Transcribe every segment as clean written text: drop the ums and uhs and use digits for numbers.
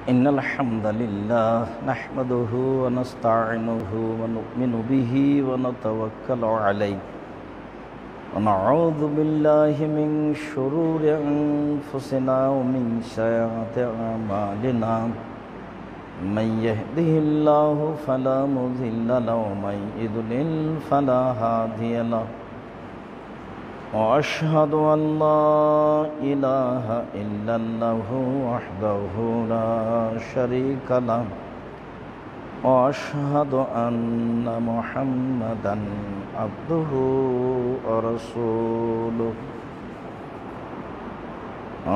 إن الحمد لله نحمده ونستعينه ونؤمن به ونتوكل عليه ونعوذ بالله من شرور أنفسنا ومن سيئات أعمالنا من يهده الله فلا مضل له ومن يضلل فلا هادي له وأشهد أن لا إله إلا الله وحده لا شريك له وأشهد أن محمدا عبده ورسوله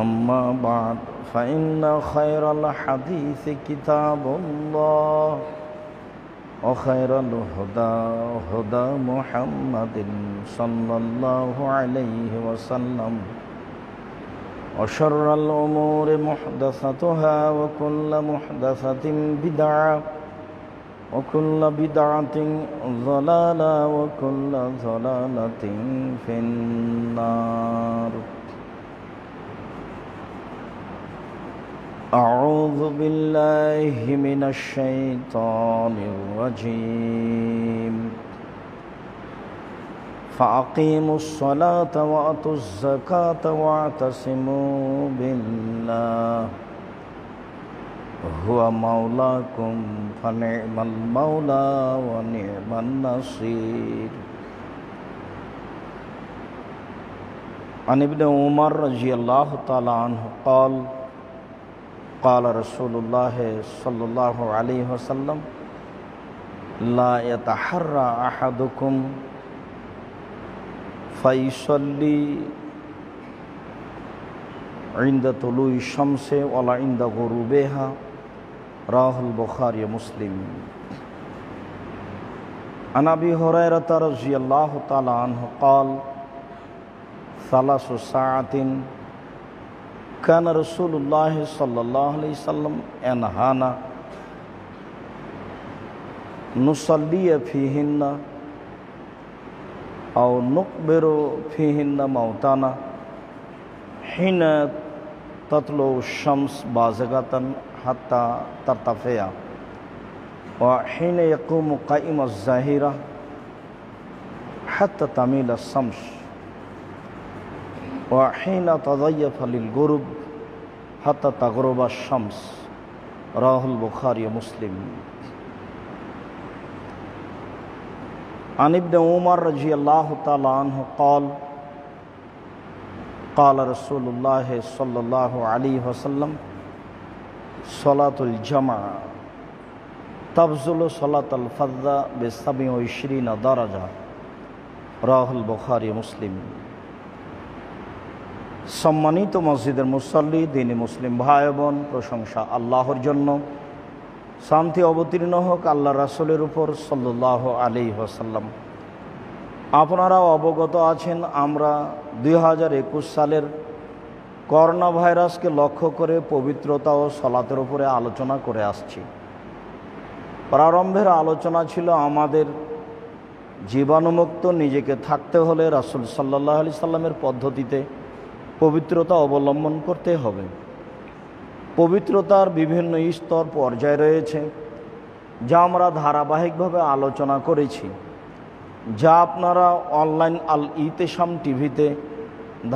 أما بعد فإن خير الحديث كتاب الله وخير الهدى هدى محمد صلى الله عليه وسلم وشر الأمور محدثاتها وكل محدثة بدعة وكل بدعة ضلالة وكل ضلالة في النار. أعوذ بالله من الشيطان الرجيم فأقيموا الصلاة وآتوا الزكاة واعتصموا بالله هو مولاكم فنعم المولى ونعم النصير. عن ابن عمر رضي الله تعالى عنه قال قال رسول الله صلى الله عليه وسلم لا يتحرى أحدكم فيصلي عند طلوع الشمس ولا عند غروبها رواه البخاري ومسلم. عن أبي هريرة رضي الله تعالى عنه قال ثلاث ساعات كان رسول الله صلى الله عليه وسلم ينهانا نصلي فيهن أو نقبر فيهن موتانا حين تطلع الشمس بازغة حتى ترتفع وحين يقوم قائم الظهيرة حتى تميل الشمس وحين تضيف للغروب حتى تغرب الشمس رواه البخاري ومسلم. عن ابن عمر رضي الله تعالى عنه قال قال رسول الله صلى الله عليه وسلم صلاة الجمعة تفضل صلاة الفرد ب27 درجة رواه البخاري ومسلم. সম্মানিত মসজিদের মুসল্লি, দিনী মুসলিম ভাই বোন, প্রশংসা আল্লাহর জন্য, শান্তি অবতীর্ণ হোক আল্লাহ রাসূলের উপর সাল্লাল্লাহু আলাইহি ওয়াসাল্লাম। আপনারাও অবগত আছেন আমরা 2021 সালের করোনা ভাইরাসকে লক্ষ্য করে পবিত্রতা ও সালাতের উপরে আলোচনা করে আসছি। প্রারম্ভের আলোচনা ছিল আমাদের জীবাণুমুক্ত নিজেকে থাকতে হলে রাসূল সাল্লাল্লাহু আলাইহি সাল্লামের পদ্ধতিতে পবিত্রতা অবলম্বন করতে হবে। পবিত্রতার বিভিন্ন স্তর পর্যায় রয়েছে যা আমরা ধারাবাহিকভাবে আলোচনা করেছি, যা আপনারা অনলাইন আল ইতেশাম টিভিতে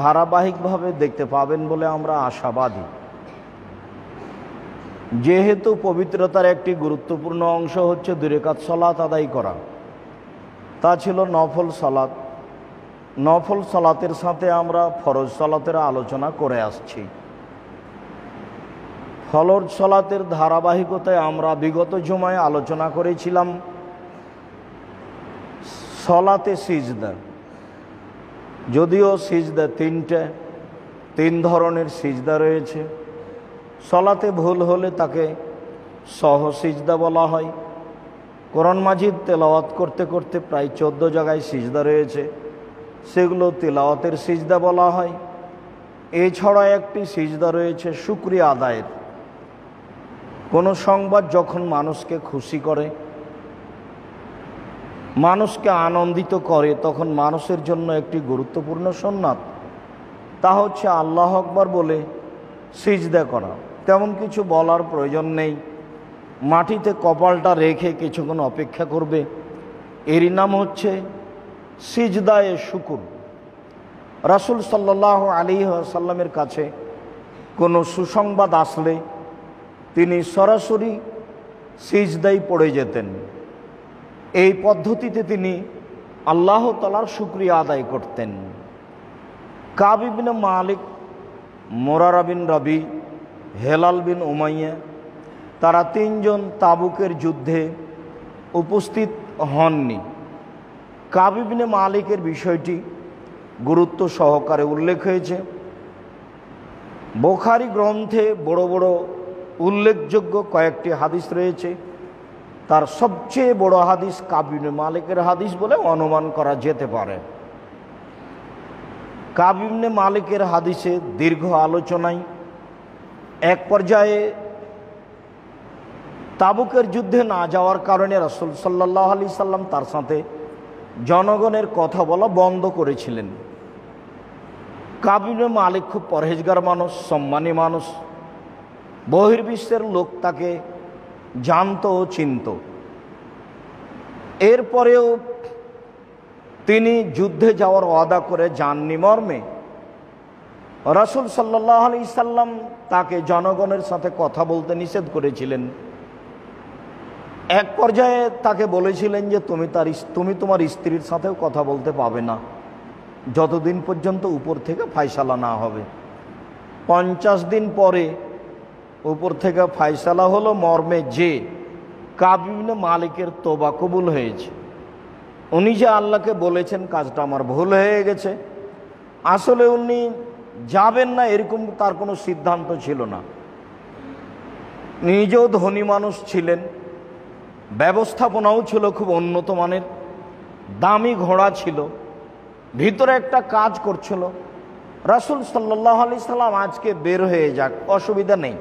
ধারাবাহিকভাবে দেখতে পাবেন বলে আমরা আশাবাদী। যেহেতু পবিত্রতার একটি গুরুত্বপূর্ণ অংশ হচ্ছে 2 রাকাত সালাত আদায় করা, তা ছিল নফল সালাত। নফল সালাতের সাথে আমরা ফরজ সালাতের আলোচনা করে আসছি। ফরজ সালাতের ধারাবাহিকতায় আমরা বিগত জুমায় আলোচনা করেছিলাম সালাতে সিজদা। যদিও সিজদা 3 ধরনের সিজদা রয়েছে। সালাতে ভুল হলে তাকে সহ সিজদা বলা হয়। কোরআন মাজিদ তেলাওয়াত করতে করতে প্রায় 14 জায়গায় সিজদা রয়েছে, সেগুলো তিলাওয়াতের সিজদা বলা হয়। এছাড়া একটি সিজদা রয়েছে শুকরিয়া আদায়ের। কোনো সংবাদ যখন মানুষকে খুশি করে, মানুষকে আনন্দিত করে, তখন মানুষের জন্য একটি গুরুত্বপূর্ণ সুন্নাত তা হচ্ছে আল্লাহু আকবার বলে সিজদা করা। তেমন কিছু বলার প্রয়োজন নেই। মাটিতে কপালটা রেখে কিছুক্ষণ অপেক্ষা করবে। এরই নাম হচ্ছে সিজদায়ে শুকুর। রাসূল সাল্লাল্লাহু আলাইহি ওয়াসাল্লামের কাছে কোনো সুসংবাদ আসলে তিনি সরাসরি সিজদায় পড়ে যেতেন। এই পদ্ধতিতে তিনি আল্লাহ তাআলার শুকরিয়া আদায় করতেন। কাব ইবনে মালিক, মুরারা বিন রবি, হেলাল বিন উমাইয়া, তারা তিনজন তাবুকের যুদ্ধে উপস্থিত হননি। কাব ইবনে মালিকের বিষয়টি গুরুত্ব সহকারে উল্লেখ হয়েছে। বুখারী গ্রন্থে বড় বড় উল্লেখযোগ্য কয়েকটি হাদিস রয়েছে। তার সবচেয়ে বড় হাদিস কাব ইবনে মালিকের হাদিস বলে অনুমান করা যেতে পারে। কাব ইবনে মালিকের হাদিসে দীর্ঘ আলোচনায় এক পর্যায়ে তাবুকের যুদ্ধে না যাওয়ার কারণে রাসূল সাল্লাল্লাহু আলাইহি সাল্লাম তার সাথে জনগণের কথা বলা বন্ধ করেছিলেন। কাব ইবনে মালিক খুব পরহেজগার মানুষ, সম্মানী মানুষ। বহির্বিশ্বের লোক তাকে জানত ও চিনত। এরপরেও তিনি যুদ্ধে যাওয়ার ওয়াদা করে যাননি মর্মে রাসূল সাল্লাল্লাহু আলাইহি সাল্লাম তাকে জনগণের সাথে কথা বলতে নিষেধ করেছিলেন। এক পর্যায়ে তাকে বলেছিলেন যে তুমি তোমার স্ত্রীর সাথেও কথা বলতে পাবে না যতদিন পর্যন্ত উপর থেকে ফায়সালা না হবে। 50 দিন পরে উপর থেকে ফায়সালা হলো মর্মে যে কাব ইবনে মালিকের তওবা কবুল হয়েছে। উনি যে আল্লাহকে বলেছেন কাজটা আমার ভুল হয়ে গেছে, আসলে উনি যাবেন না এরকম তার কোনো সিদ্ধান্ত ছিল না। নিজেও ধনী মানুষ ছিলেন, ব্যবস্থাপনাও ছিল খুব উন্নত মানের, দামি ঘোড়া ছিল, ভিতরে একটা কাজ করছিল। রাসূল সাল্লাল্লাহু আলাইহি সাল্লাম আজকে বের হয়ে যাক, অসুবিধা নেই,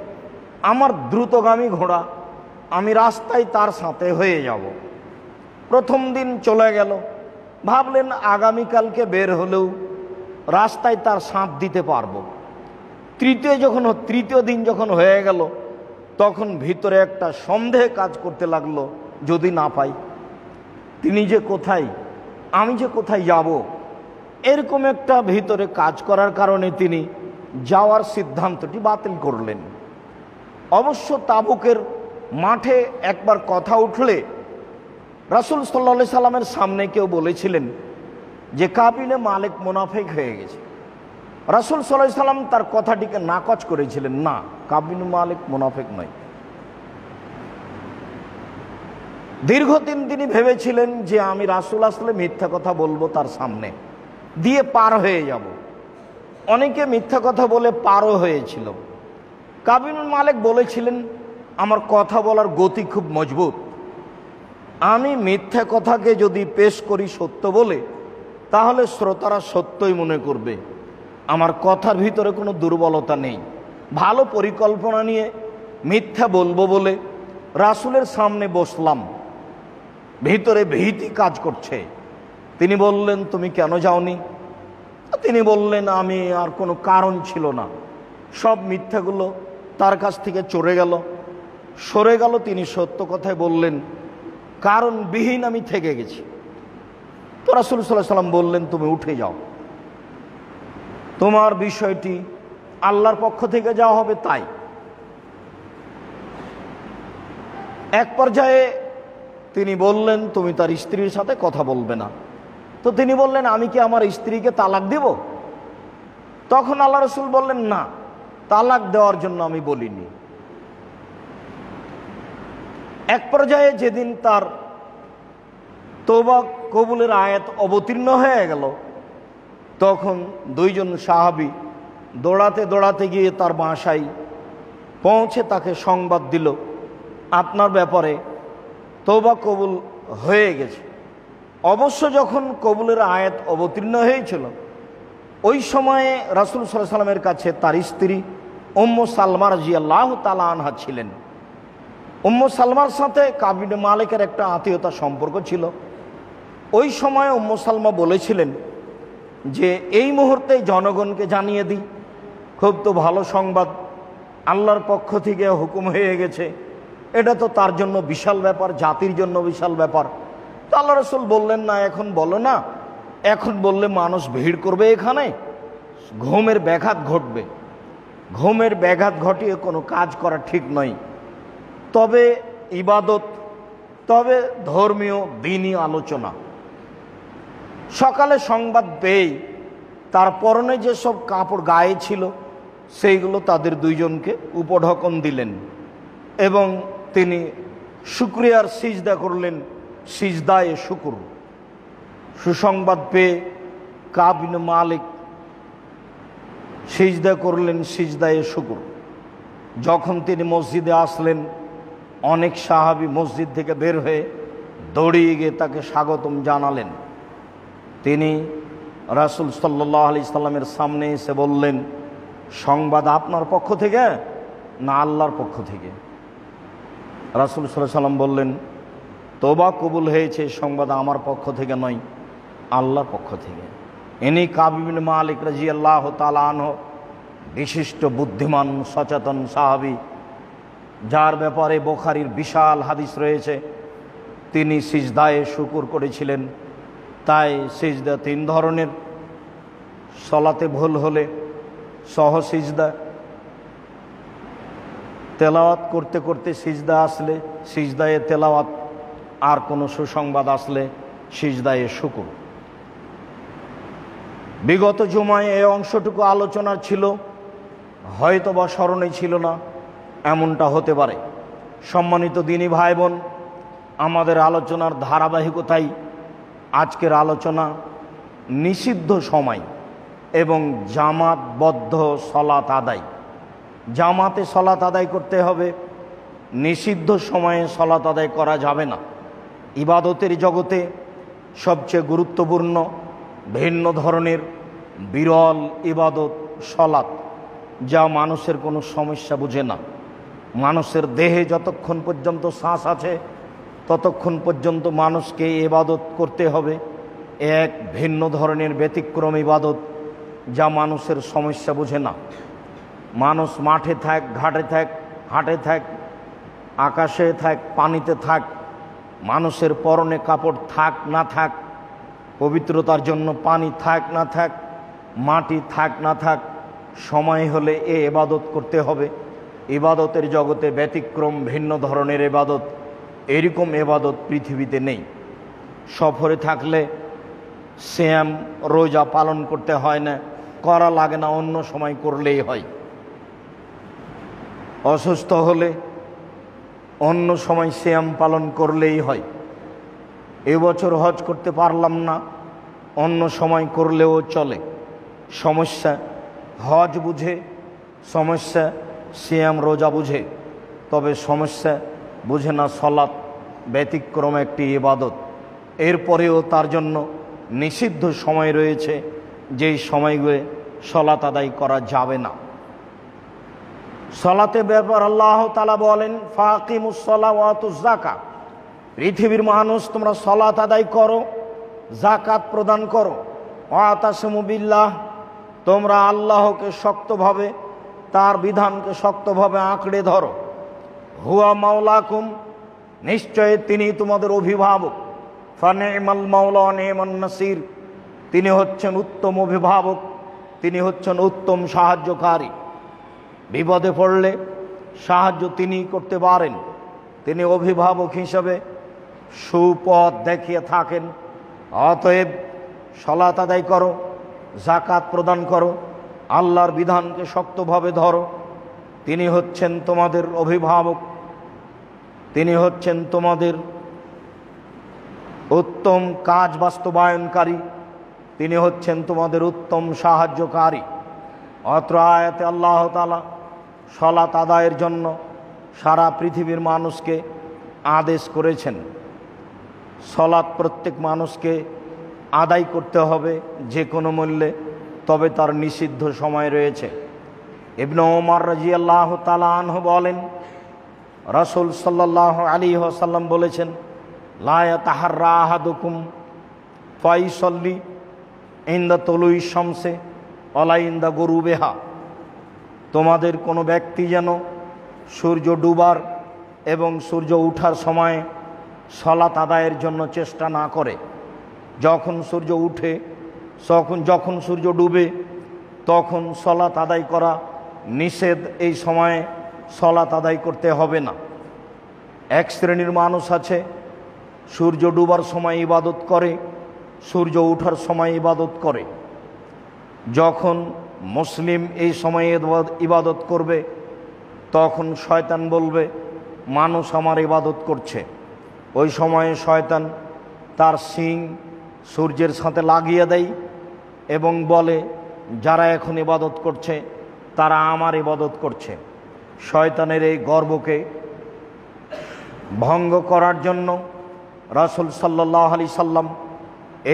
আমার দ্রুতগামী ঘোড়া, আমি রাস্তায় তার সাথে হয়ে যাব। প্রথম দিন চলে গেল, ভাবলেন আগামীকালকে বের হলেও রাস্তায় তার সাথ দিতে পারবো। তৃতীয় দিন যখন হয়ে গেল তখন ভিতরে একটা সন্দেহ কাজ করতে লাগলো, যদি না পাই, তিনি যে কোথায়, আমি যে কোথায় যাব, এরকম একটা ভিতরে কাজ করার কারণে তিনি যাওয়ার সিদ্ধান্তটি বাতিল করলেন। অবশ্য তাবুকের মাঠে একবার কথা উঠলে রাসূল সাল্লাল্লাহু আলাইহি সাল্লামের সামনে কেউ বলেছিলেন যে কাব ইবনে মালিক মুনাফিক হয়ে গেছে। রাসূল সাল্লাল্লাহু আলাইহি সাল্লাম তার কথাটিকে নাকচ করেছিলেন, না, কাব ইবনে মালিক মুনাফিক নয়। দীর্ঘদিন তিনি ভেবেছিলেন যে আমি রাসূল আসলে মিথ্যা কথা বলবো, তার সামনে দিয়ে পার হয়ে যাব। অনেকে মিথ্যা কথা বলে পারও হয়েছিল। কাব ইবনে মালিক বলেছিলেন, আমার কথা বলার গতি খুব মজবুত, আমি মিথ্যা কথাকে যদি পেশ করি সত্য বলে, তাহলে শ্রোতারা সত্যই মনে করবে। আমার কথার ভিতরে কোনো দুর্বলতা নেই, ভালো পরিকল্পনা নিয়ে মিথ্যা বলবো বলে রাসূলের সামনে বসলাম, ভিতরে ভীতি কাজ করছে। তিনি বললেন, তুমি কেন যাওনি? তিনি বললেন, আমি আর কোনো কারণ ছিল না, সব মিথ্যাগুলো তার কাছ থেকে সরে গেল। তিনি সত্য কথাই বললেন, কারণ বিহীন আমি থেকে গেছি। তো রাসূল সাল্লাল্লাহু আলাইহি সাল্লাম বললেন, তুমি উঠে যাও, তোমার বিষয়টি আল্লাহর পক্ষ থেকে যাওয়া হবে তাই। এক পর্যায়ে তিনি বললেন, তুমি তার স্ত্রীর সাথে কথা বলবে না। তো তিনি বললেন, আমি কি আমার স্ত্রীকে তালাক দেব? তখন আল্লাহ রাসূল বললেন, না, তালাক দেওয়ার জন্য আমি বলিনি। এক পর্যায়ে যেদিন তার তওবা কবুলের আয়াত অবতীর্ণ হয়ে গেল, তখন দুইজন সাহাবী দৌড়াতে গিয়ে তার বাসায় পৌঁছে তাকে সংবাদ দিল, আপনার ব্যাপারে তওবা কবুল হয়ে গেছে। অবশ্য যখন কবুলের আয়াত অবতীর্ণ হয়েছিল, ওই সময়ে রাসূল সাল্লাল্লাহু আলাইহি সাল্লামের কাছে তার স্ত্রী উম্মু সালমা রাদিয়াল্লাহু তাআলা আনহা ছিলেন। উম্মু সালমার সাথে কাব ইবনে মালিকের একটা আত্মীয়তার সম্পর্ক ছিল। ওই সময় উম্মু সালমা বলেছিলেন যে এই মুহূর্তে জনগণকে জানিয়ে দিই, খুব তো ভালো সংবাদ, আল্লাহর পক্ষ থেকে হুকুম হয়ে গেছে, এটা তো তার জন্য বিশাল ব্যাপার, জাতির জন্য বিশাল ব্যাপার। তো আল্লাহ রসুল বললেন, না এখন বলো না, এখন বললে মানুষ ভিড় করবে, এখানে ঘুমের ব্যাঘাত ঘটবে, ঘুমের ব্যাঘাত ঘটিয়ে কোনো কাজ করা ঠিক নয়। তবে ইবাদত, তবে ধর্মীয় দিনই আলোচনা। সকালে সংবাদ পেয়েই তার পরনে যেসব কাপড় গায়ে ছিল সেইগুলো তাদের দুইজনকে উপঢকন দিলেন এবং তিনি শুকরিয়ার সিজদা করলেন, সিজদায়ে শুকুর। সুসংবাদ পেয়ে কাব ইবনে মালিক সিজদা করলেন, সিজদায়ে শুকুর। যখন তিনি মসজিদে আসলেন, অনেক সাহাবী মসজিদ থেকে বের হয়ে দৌড়িয়ে গিয়ে তাকে স্বাগতম জানালেন। তিনি রাসূল সাল্লাল্লাহু আলাইহি সাল্লামের সামনে এসে বললেন, সংবাদ আপনার পক্ষ থেকে না আল্লাহর পক্ষ থেকে? রাসূল সাল্লাল্লাহু আলাইহি সাল্লাম বললেন, তওবা কবুল হয়েছে, সংবাদ আমার পক্ষ থেকে নয়, আল্লাহর পক্ষ থেকে। ইনি কাব ইবনে মালিক রাদিয়াল্লাহু তাআলা আনহু, বিশিষ্ট বুদ্ধিমান সচেতন সাহাবী, যার ব্যাপারে বুখারীর বিশাল হাদিস রয়েছে। তিনি সিজদায়ে শুকুর করেছিলেন। তাই সিজদা তিন ধরনের, সলাতে ভুল হলে সহ সিজদা, তেলাওয়াত করতে করতে সিজদা আসলে সিজদায়ে তেলাওয়াত, আর কোনো সুসংবাদ আসলে সিজদায়ে শুকুর। বিগত জুমায় এই অংশটুকু আলোচনার ছিল, হয়তো বা স্মরণে ছিল না, এমনটা হতে পারে। সম্মানিত দিনী ভাই বোন, আমাদের আলোচনার ধারাবাহিকতায় আজকের আলোচনা নিষিদ্ধ সময় এবং জামাতবদ্ধ সলাত আদায়। জামাতে সলাত আদায় করতে হবে, নিষিদ্ধ সময়ে সলাত আদায় করা যাবে না। ইবাদতের জগতে সবচেয়ে গুরুত্বপূর্ণ ভিন্ন ধরনের বিরল ইবাদত সলাত, যা মানুষের কোনো সমস্যা বুঝে না। মানুষের দেহে যতক্ষণ পর্যন্ত শ্বাস আছে ততক্ষণ পর্যন্ত মানুষকে ইবাদত করতে হবে। এক ভিন্ন ধরনের ব্যতিক্রম ইবাদত, যা মানুষের সমস্যা বুঝে না। মানুষ মাঠে থাক, ঘাটে থাক, হাটে থাক, আকাশে থাক, পানিতে থাক, মানুষের পরনে কাপড় থাক না থাক, পবিত্রতার জন্য পানি থাক না থাক, মাটি থাক না থাক, সময় হলে এ ইবাদত করতে হবে। ইবাদতের জগতে ব্যতিক্রম ভিন্ন ধরনের ইবাদত, এরকম ইবাদত পৃথিবীতে নেই। সফরে থাকলে সিয়াম রোজা পালন করতে হয় না, করা লাগে না, অন্য সময় করলেই হয়। অসুস্থ হলে অন্য সময় সিয়াম পালন করলেই হয়। এবছর হজ করতে পারলাম না, অন্য সময় করলেও চলে। সমস্যা হজ বুঝে, সমস্যা সিয়াম রোজা বুঝে, তবে সমস্যা বুঝে না সলাত, ব্যতিক্রম একটি ইবাদত। এরপরেও তার জন্য নিষিদ্ধ সময় রয়েছে, যেই সময়গুলো সলাত আদায় করা যাবে না। সলাতে ব্যাপার আল্লাহ তাআলা বলেন, ফাকিমুস সালাহ ওয়া আতুজ যাকাত, পৃথিবীর মানুষ তোমরা সলাত আদায় করো, যাকাত প্রদান করো। ওয়াতাসিমু বিল্লাহ, তোমরা আল্লাহকে শক্তভাবে, তার বিধানকে শক্তভাবে আঁকড়ে ধরো। হুয়া মাওলাকুম, নিশ্চয় তিনি তোমাদের অভিভাবক। ফানিমাল মাওলা ওয়া নিমান নাসির, তিনি হচ্ছেন উত্তম অভিভাবক, তিনি হচ্ছেন উত্তম সাহায্যকারী। বিপদে পড়লে সাহায্য তিনি করতে পারেন, তিনি অভিভাবক হিসাবে সুপথ দেখিয়ে থাকেন। অতএব সলাত আদায় করো, যাকাত প্রদান করো, আল্লাহর বিধানকে শক্তভাবে ধরো। তিনি হচ্ছেন তোমাদের অভিভাবক, তিনি হচ্ছেন তোমাদের উত্তম কাজ বাস্তবায়নকারী, তিনি হচ্ছেন তোমাদের উত্তম সাহায্যকারী। অত্র আয়াতে আল্লাহ তাআলা সলাত আদায়ের জন্য সারা পৃথিবীর মানুষকে আদেশ করেছেন। সলাত প্রত্যেক মানুষকে আদায় করতে হবে যে কোনো মূল্যে, তবে তার নিষিদ্ধ সময় রয়েছে। ইবনে ওমর রাদিয়াল্লাহু তাআলা আনহু বলেন, রাসূল সাল্লাল্লাহু আলাইহি ওয়াসাল্লাম বলেছেন, লা ইয়াতাহাররা আহাদুকুম ফাইসাল্লি ইনদা তুলুই শামসে ওয়ালা ইনদা গুরুবিহা, তোমাদের কোনো ব্যক্তি যেন সূর্য ডুবার এবং সূর্য ওঠার সময় সালাত আদায়ের জন্য চেষ্টা না করে। যখন সূর্য উঠে যখন সূর্য ডুবে তখন সালাত আদায় করা নিষেধ। এই সময়ে সালাত আদায় করতে হবে না। এক শ্রেণীর মানুষ আছে সূর্য ডুবার সময় ইবাদত করে, সূর্য ওঠার সময় ইবাদত করে। যখন মুসলিম এই সময়ে ইবাদত করবে তখন শয়তান বলবে মানুষ আমার ইবাদত করছে। ওই সময়ে শয়তান তার শিং সূর্যের সাথে লাগিয়ে দেয় এবং বলে যারা এখন ইবাদত করছে তারা আমার ইবাদত করছে। শয়তানের এই গর্বকে ভঙ্গ করার জন্য রাসূল সাল্লাল্লাহু আলাইহি সাল্লাম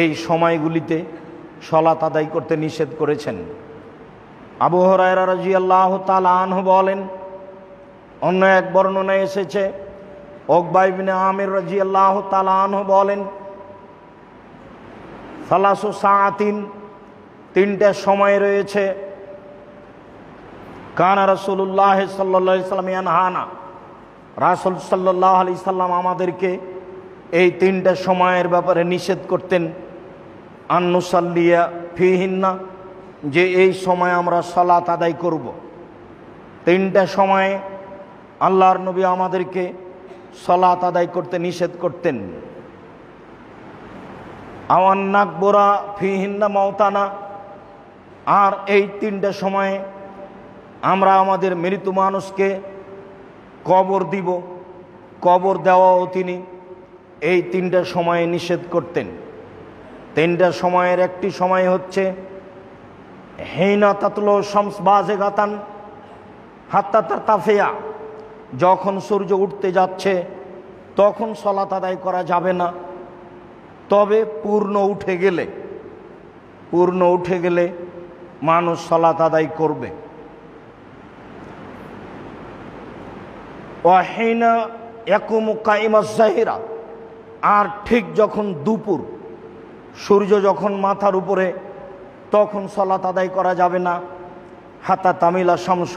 এই সময়গুলিতে সালাত আদায় করতে নিষেধ করেছেন। আবু হুরায়রা রাদিয়াল্লাহু তাআলা আনহু বলেন, অন্য এক বর্ণনায় এসেছে উকবা ইবনে আমির রাদিয়াল্লাহু তাআলা আনহু বলেন, সালাসু সাআতিন, তিনটা সময় রয়েছে, কানা রাসূলুল্লাহ সাল্লাল্লাহু আলাইহি সাল্লাম ইয়ানহানা, রাসূল সাল্লাল্লাহু আলাইহি সাল্লাম আমাদেরকে এই তিনটা সময়ের ব্যাপারে নিষেধ করতেন। আন নুসাল্লিয়া ফিহিন্না, যে এই সময় আমরা সালাত আদায় করব। তিনটা সময়ে আল্লাহর নবী আমাদেরকে সালাত আদায় করতে নিষেধ করতেন। আওয়ান নাকবুরা ফিহিন্না মাউতানা, আর এই তিনটা সময়ে আমরা আমাদের মৃত মানুষকে কবর দিব, কবর দেওয়াও তিনি এই তিনটা সময়ে নিষেধ করতেন। তিনটা সময়ের একটি সময় হচ্ছে হিনা তাতলু শামস বাযিগাতান হাত্তা তারতাফিয়া, যখন সূর্য উঠতে যাচ্ছে তখন সালাত আদায় করা যাবে না, তবে পূর্ণ উঠে গেলে মানুষ সালাত আদায় করবে। ওয়াহিনা ইয়াকুমু কাইমাজ যাহিরা, আর ঠিক যখন দুপুর সূর্য যখন মাথার উপরে তখন সালাত আদায় করা যাবে না। হাত্তা তামিলা শামস,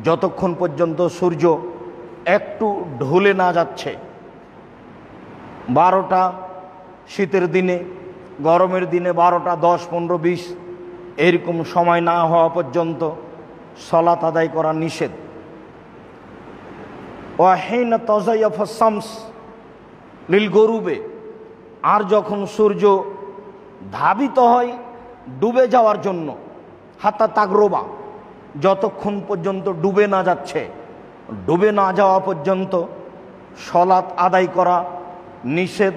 যতক্ষণ পর্যন্ত সূর্য একটু ঢলে না যাচ্ছে। 12টা শীতের দিনে, গরমের দিনে 12টা 10, 15, 20 এরকম সময় না হওয়া পর্যন্ত সালাত আদায় করা নিষেধ। ওয়াহিনা তাজায়াফা শামস লিল গরুবে, আর যখন সূর্য ধাবিত হয় ডুবে যাওয়ার জন্য, হাত্তা তাগরোবা, যতক্ষণ পর্যন্ত ডুবে না যাচ্ছে, ডুবে না যাওয়া পর্যন্ত সালাত আদায় করা নিষেধ।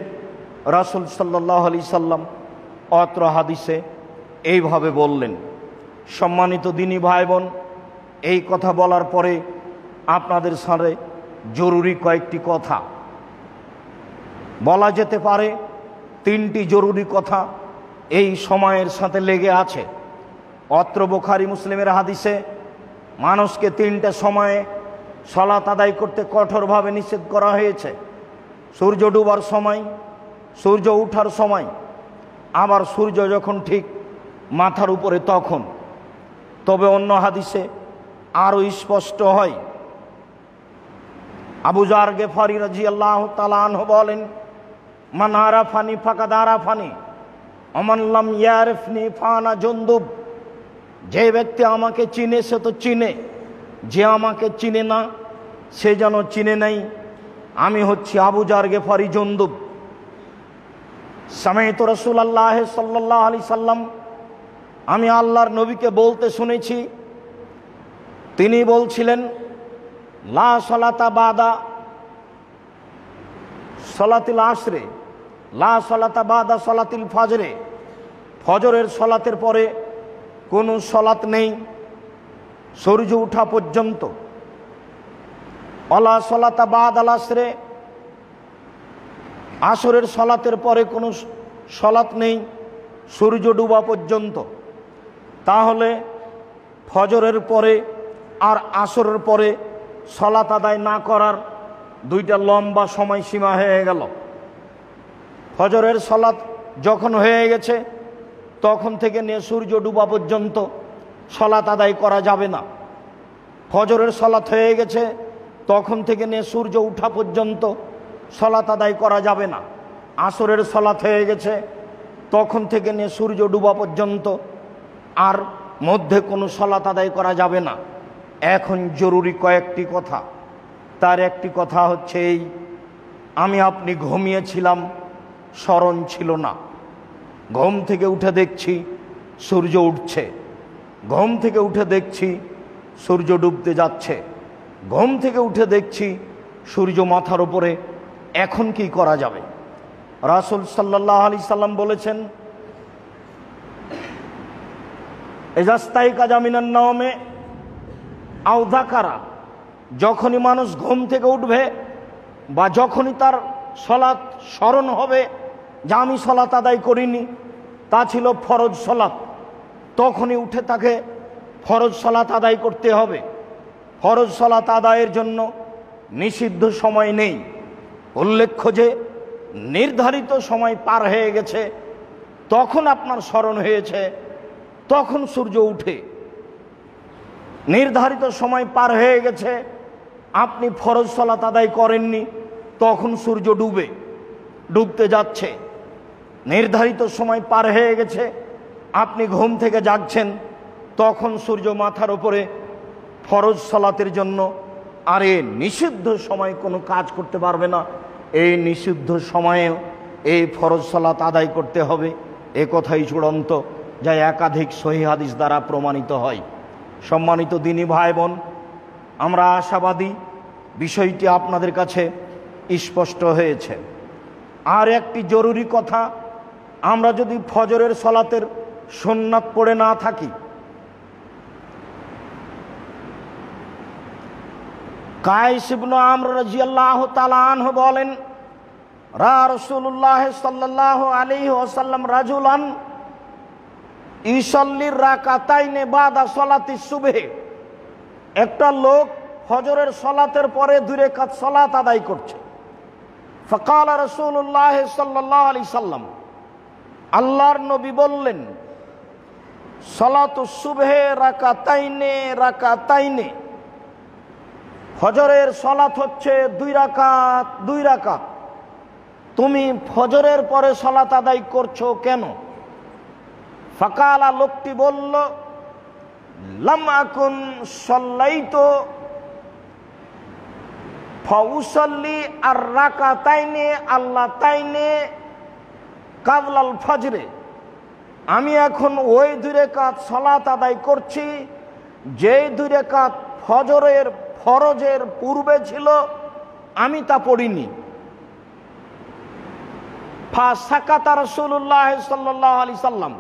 রাসূল সাল্লাল্লাহু আলাইহি সাল্লাম অত্র হাদিসে এইভাবে বললেন। সম্মানিত দিনী ভাই বোন, এই কথা বলার পরে আপনাদের সাথে জরুরি কয়েকটি কথা বলা যেতে পারে। 3টি জরুরি কথা এই সময়ের সাথে লেগে আছে। অত্র বুখারী মুসলিমের হাদিসে মানুষকে 3টা সময়ে সালাত আদায় করতে কঠোরভাবে নিষেধ করা হয়েছে। সূর্য ডুবার সময়, সূর্য ওঠার সময়, আবার সূর্য যখন ঠিক মাথার উপরে তখন। তবে অন্য হাদিসে আরও স্পষ্ট হয়। আবু যার গেফারি রাদিয়াল্লাহু তাআলা আনহু বলেন, মান আরাফানি ফাকাদ আরাফানি ওমান লাম ইয়ারিফনি ফানা জুনদুব, যে ব্যক্তি আমাকে চিনে সে তো চিনে, যে আমাকে চিনে না সে যেন চিনে নাই, আমি হচ্ছি আবু যার গেফারি জুনদুব। সামাইতু রাসূলুল্লাহ সাল্লাল্লাহু আলাইহি সাল্লাম, আমি আল্লাহর নবীকে বলতে শুনেছি, তিনি বলছিলেন, লা সালাতা বাদা সালাতিল আসরে, লা সালাতা বাদা সালাতিল ফাজরে, ফজরের সালাতের পরে কোনো সালাত নেই সূর্য ওঠা পর্যন্ত। ওয়ালা সালাতা বাদাল আসরে, আসরের সালাতের পরে কোনো সালাত নেই সূর্য ডুবা পর্যন্ত। তাহলে ফজরের পরে আর আসরের পরে সালাত আদায় না করার 2টা লম্বা সময়সীমা হয়ে গেল। ফজরের সালাত যখন হয়ে গেছে তখন থেকে নিয়ে সূর্য ডুবা পর্যন্ত সালাত আদায় করা যাবে না। ফজরের সলাত হয়ে গেছে, তখন থেকে নিয়ে সূর্য ওঠা পর্যন্ত সলাত আদায় করা যাবে না। আসরের সলাত হয়ে গেছে, তখন থেকে নিয়ে সূর্য ডুবা পর্যন্ত আর মধ্যে কোনো সলাত আদায় করা যাবে না। এখন জরুরি কয়েকটি কথা। তার একটি কথা হচ্ছে এই, আমি আপনি ঘুমিয়েছিলাম, স্মরণ ছিল না, ঘুম থেকে উঠে দেখছি সূর্য উঠছে, ঘুম থেকে উঠে দেখছি সূর্য ডুবতে যাচ্ছে, ঘুম থেকে উঠে দেখছি সূর্য মাথার উপরে। এখন কি করা যাবে? রাসূল সাল্লাল্লাহু আলাইহি সাল্লাম বলেছেন, ইজাস্তাইকাজা মিনান নাওমে আও যাকারা, যখনই মানুষ ঘুম থেকে উঠবে বা যখনই তার সলাৎ স্মরণ হবে যে আমি সলাৎ আদায় করিনি, তা ছিল ফরজ সলাৎ, তখনই উঠে তাকে ফরজ সলাৎ আদায় করতে হবে। ফরজ সলাৎ আদায়ের জন্য নিষিদ্ধ সময় নেই। উল্লেখ্য যে নির্ধারিত সময় পার হয়ে গেছে, তখন আপনার স্মরণ হয়েছে, তখন সূর্য উঠে। নির্ধারিত সময় পার হয়ে গেছে, আপনি ফরজ সালাত আদায় করেননি, তখন সূর্য ডুবতে যাচ্ছে। নির্ধারিত সময় পার হয়ে গেছে, আপনি ঘুম থেকে জাগছেন, তখন সূর্য মাথার উপরে ফরজ সালাতের জন্য। আর এই নিষিদ্ধ সময় কোনো কাজ করতে পারবে না। এই নিষিদ্ধ সময়ে এই ফরজ সালাত আদায় করতে হবে, এ কথাই চূড়ান্ত, যা একাধিক সহিহ হাদিস দ্বারা প্রমাণিত হয়। সম্মানিত দিনী ভাই বোন, আমরা আশাবাদী বিষয়টি আপনাদের কাছে স্পষ্ট হয়েছে। আর একটি জরুরি কথা, আমরা যদি ফজরের সলাতের সুন্নাত পড়ে না থাকি, কায়েস ইবনে আমর রাদিয়াল্লাহু তাআলা আনহু বলেন, রাসূলুল্লাহ সাল্লাল্লাহু আলাইহি ওয়াসাল্লাম রাজুলান ইউসাল্লির রাকাতাইনে বাদা সলাতিস সুবহ, একটা লোক ফজরের সলাতের পরে 2 রাকাত সালাত আদায় করছে। ফাকালা রাসূলুল্লাহ সাল্লাল্লাহু আলাইহি সাল্লাম, আল্লাহর নবী বললেন, সলাতুস সুবহ রাকাতাইনে রাকাতাইনে, ফজরের সলাত হচ্ছে 2 রাকাত 2 রাকাত, তুমি ফজরের পরে সলাত আদায় করছো কেন? ফাকালা, লোকটি বলল, লাম আকুন সাল্লাইতু ফাউসাল্লি আর রাকাতাইনে আল্লাতাইনে কাবলাল ফজরে, আমি এখন ওই 2 রাকাত সালাত আদায় করছি যে 2 রাকাত ফরজের পূর্বে ছিল, আমি তা পড়িনি। ফাসাকাতা রাসূলুল্লাহ সাল্লাল্লাহু আলাইহি সাল্লাম,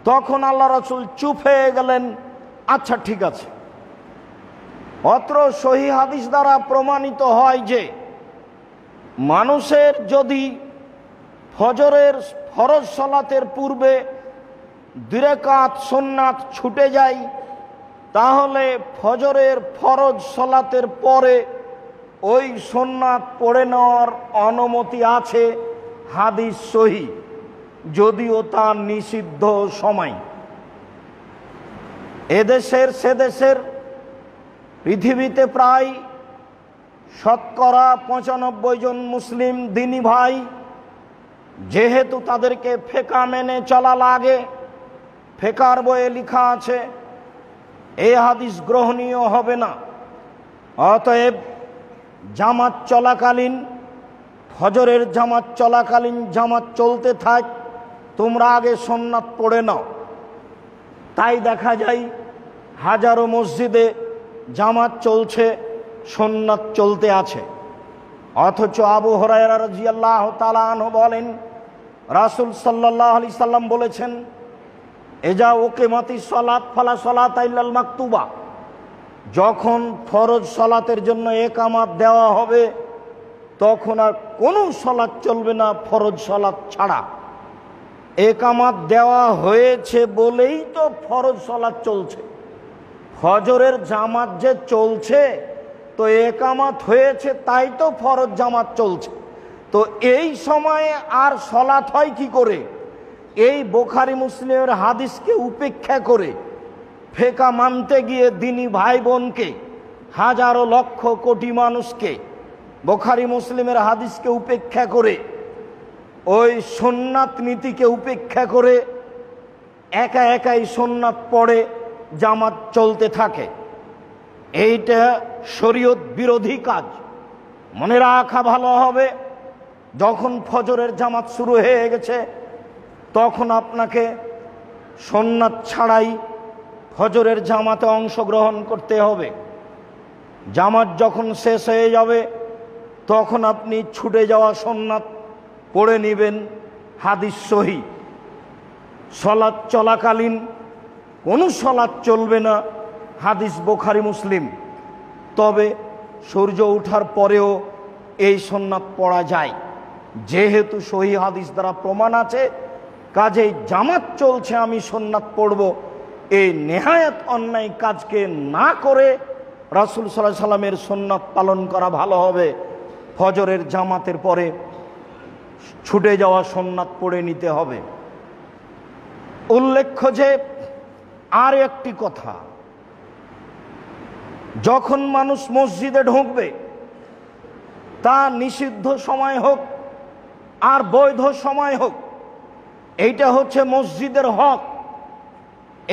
তখন আল্লাহ রাসূল চুপ হয়ে গেলেন। আচ্ছা, ঠিক আছে। অত্র সহিহ হাদিস দ্বারা প্রমাণিত হয় যে মানুষের যদি ফজরের ফরজ সালাতের পূর্বে 2 রাকাত সুন্নাত ছুটে যায়, তাহলে ফজরের ফরজ সালাতের পরে ওই সুন্নাত পড়ে নেওয়ার অনুমতি আছে, হাদিস সহিহ, যদিও তা নিষিদ্ধ সময়। এদেশের সেদেশের পৃথিবীতে প্রায় শতকরা 95 জন মুসলিম দিনী ভাই, যেহেতু তাদেরকে ফিকহ মেনে চলা লাগে, ফিকহের বইয়ে লেখা আছে এই হাদিস গ্রহণীয় হবে না, অতএব জামাত চলাকালীন, ফজরের জামাত চলাকালীন জামাত চলতে থাক, তোমরা আগে সুন্নাত পড়ে নাও। তাই দেখা যায় হাজারো মসজিদে জামাত চলছে, সুন্নাত চলতে আছে। অথচ আবু হুরায়রা রাদিয়াল্লাহু তাআলা আনহু বলেন, রাসূল সাল্লাল্লাহু আলাইহি সাল্লাম বলেছেন, এজা উকিমাতিস সালাত ফালা সালাতা ইল্লাল মাকতুবা, যখন ফরজ সালাতের জন্য ইকামত দেওয়া হবে, তখন আর কোনো সালাত চলবে না ফরজ সালাত ছাড়া। ইকামত দেওয়া হয়েছে বলেই তো ফরজ সালাত চলছে। ফজরের জামাত যে চলছে, তো ইকামত হয়েছে, তাই তো ফরজ জামাত চলছে। তো এই সময়ে আর সালাত হয় কি করে? এই বুখারী মুসলিমের হাদিসকে উপেক্ষা করে ফিকহ মানতে গিয়ে দিনী ভাই বোনকে হাজারো লক্ষ কোটি মানুষকে বুখারী মুসলিমের হাদিসকে উপেক্ষা করে, ওই সুন্নাত নীতিকে উপেক্ষা করে একা একাই সুন্নাত পড়ে জামাত চলতে থাকে। এইটা শরীয়ত বিরোধী কাজ। মনে রাখা ভালো হবে, যখন ফজরের জামাত শুরু হয়ে গেছে তখন আপনাকে সুন্নাত ছাড়াই ফজরের জামাতে অংশগ্রহণ করতে হবে। জামাত যখন শেষ হয়ে যাবে তখন আপনি ছুটে যাওয়া সুন্নাত পড়ে নেবেন। হাদিস সহি। সলাৎ চলাকালীন কোনো সলাৎ চলবে না, হাদিস বুখারী মুসলিম। তবে সূর্য ওঠার পরেও এই সুন্নাত পড়া যায়, যেহেতু সহি হাদিস দ্বারা প্রমাণ আছে। কাজেই জামাত চলছে, আমি সুন্নাত পড়ব, এই নেহায়েত অন্যায় কাজকে না করে রাসূল সাল্লাল্লাহু আলাইহি সাল্লামের সুন্নাত পালন করা ভালো হবে। ফজরের জামাতের পরে ছুটে যাওয়া সুন্নাত পড়ে নিতে হবে। উল্লেখ্য যে আর একটি কথা, যখন মানুষ মসজিদে ঢুকবে তা নিষিদ্ধ সময় হোক আর বৈধ সময় হোক, এইটা হচ্ছে মসজিদের হক।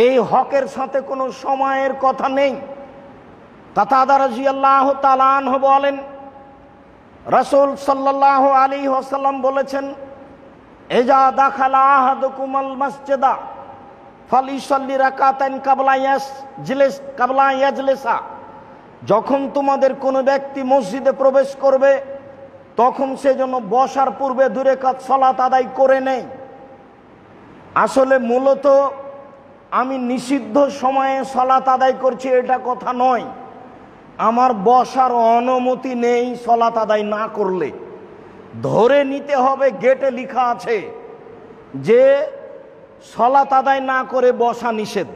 এই হকের সাথে কোনো সময়ের কথা নেই। কাতাদা রাদিয়াল্লাহু তাআলা আনহু বলেন, রাসূল সাল্লাল্লাহু আলাইহি ওয়াসাল্লাম বলেছেন, ইজা দাখালা আহাদুকুমাল মাসজিদা ফালিসাল্লি রাকাতাইন কাবলা ইয়াজলিসা। যখন তোমাদের কোনো ব্যক্তি মসজিদে প্রবেশ করবে তখন সে যেন বসার পূর্বে 2 রাকাত সালাত আদায় করে নেয়। আসলে মূলত আমি নিষিদ্ধ সময়ে সালাত আদায় করছি এটা কথা নয়, আমার বসার অনুমতি নেই সালাত আদায় না করলে। ধরে নিতে হবে গেটে লেখা আছে যে সালাত আদায় না করে বসা নিষেধ।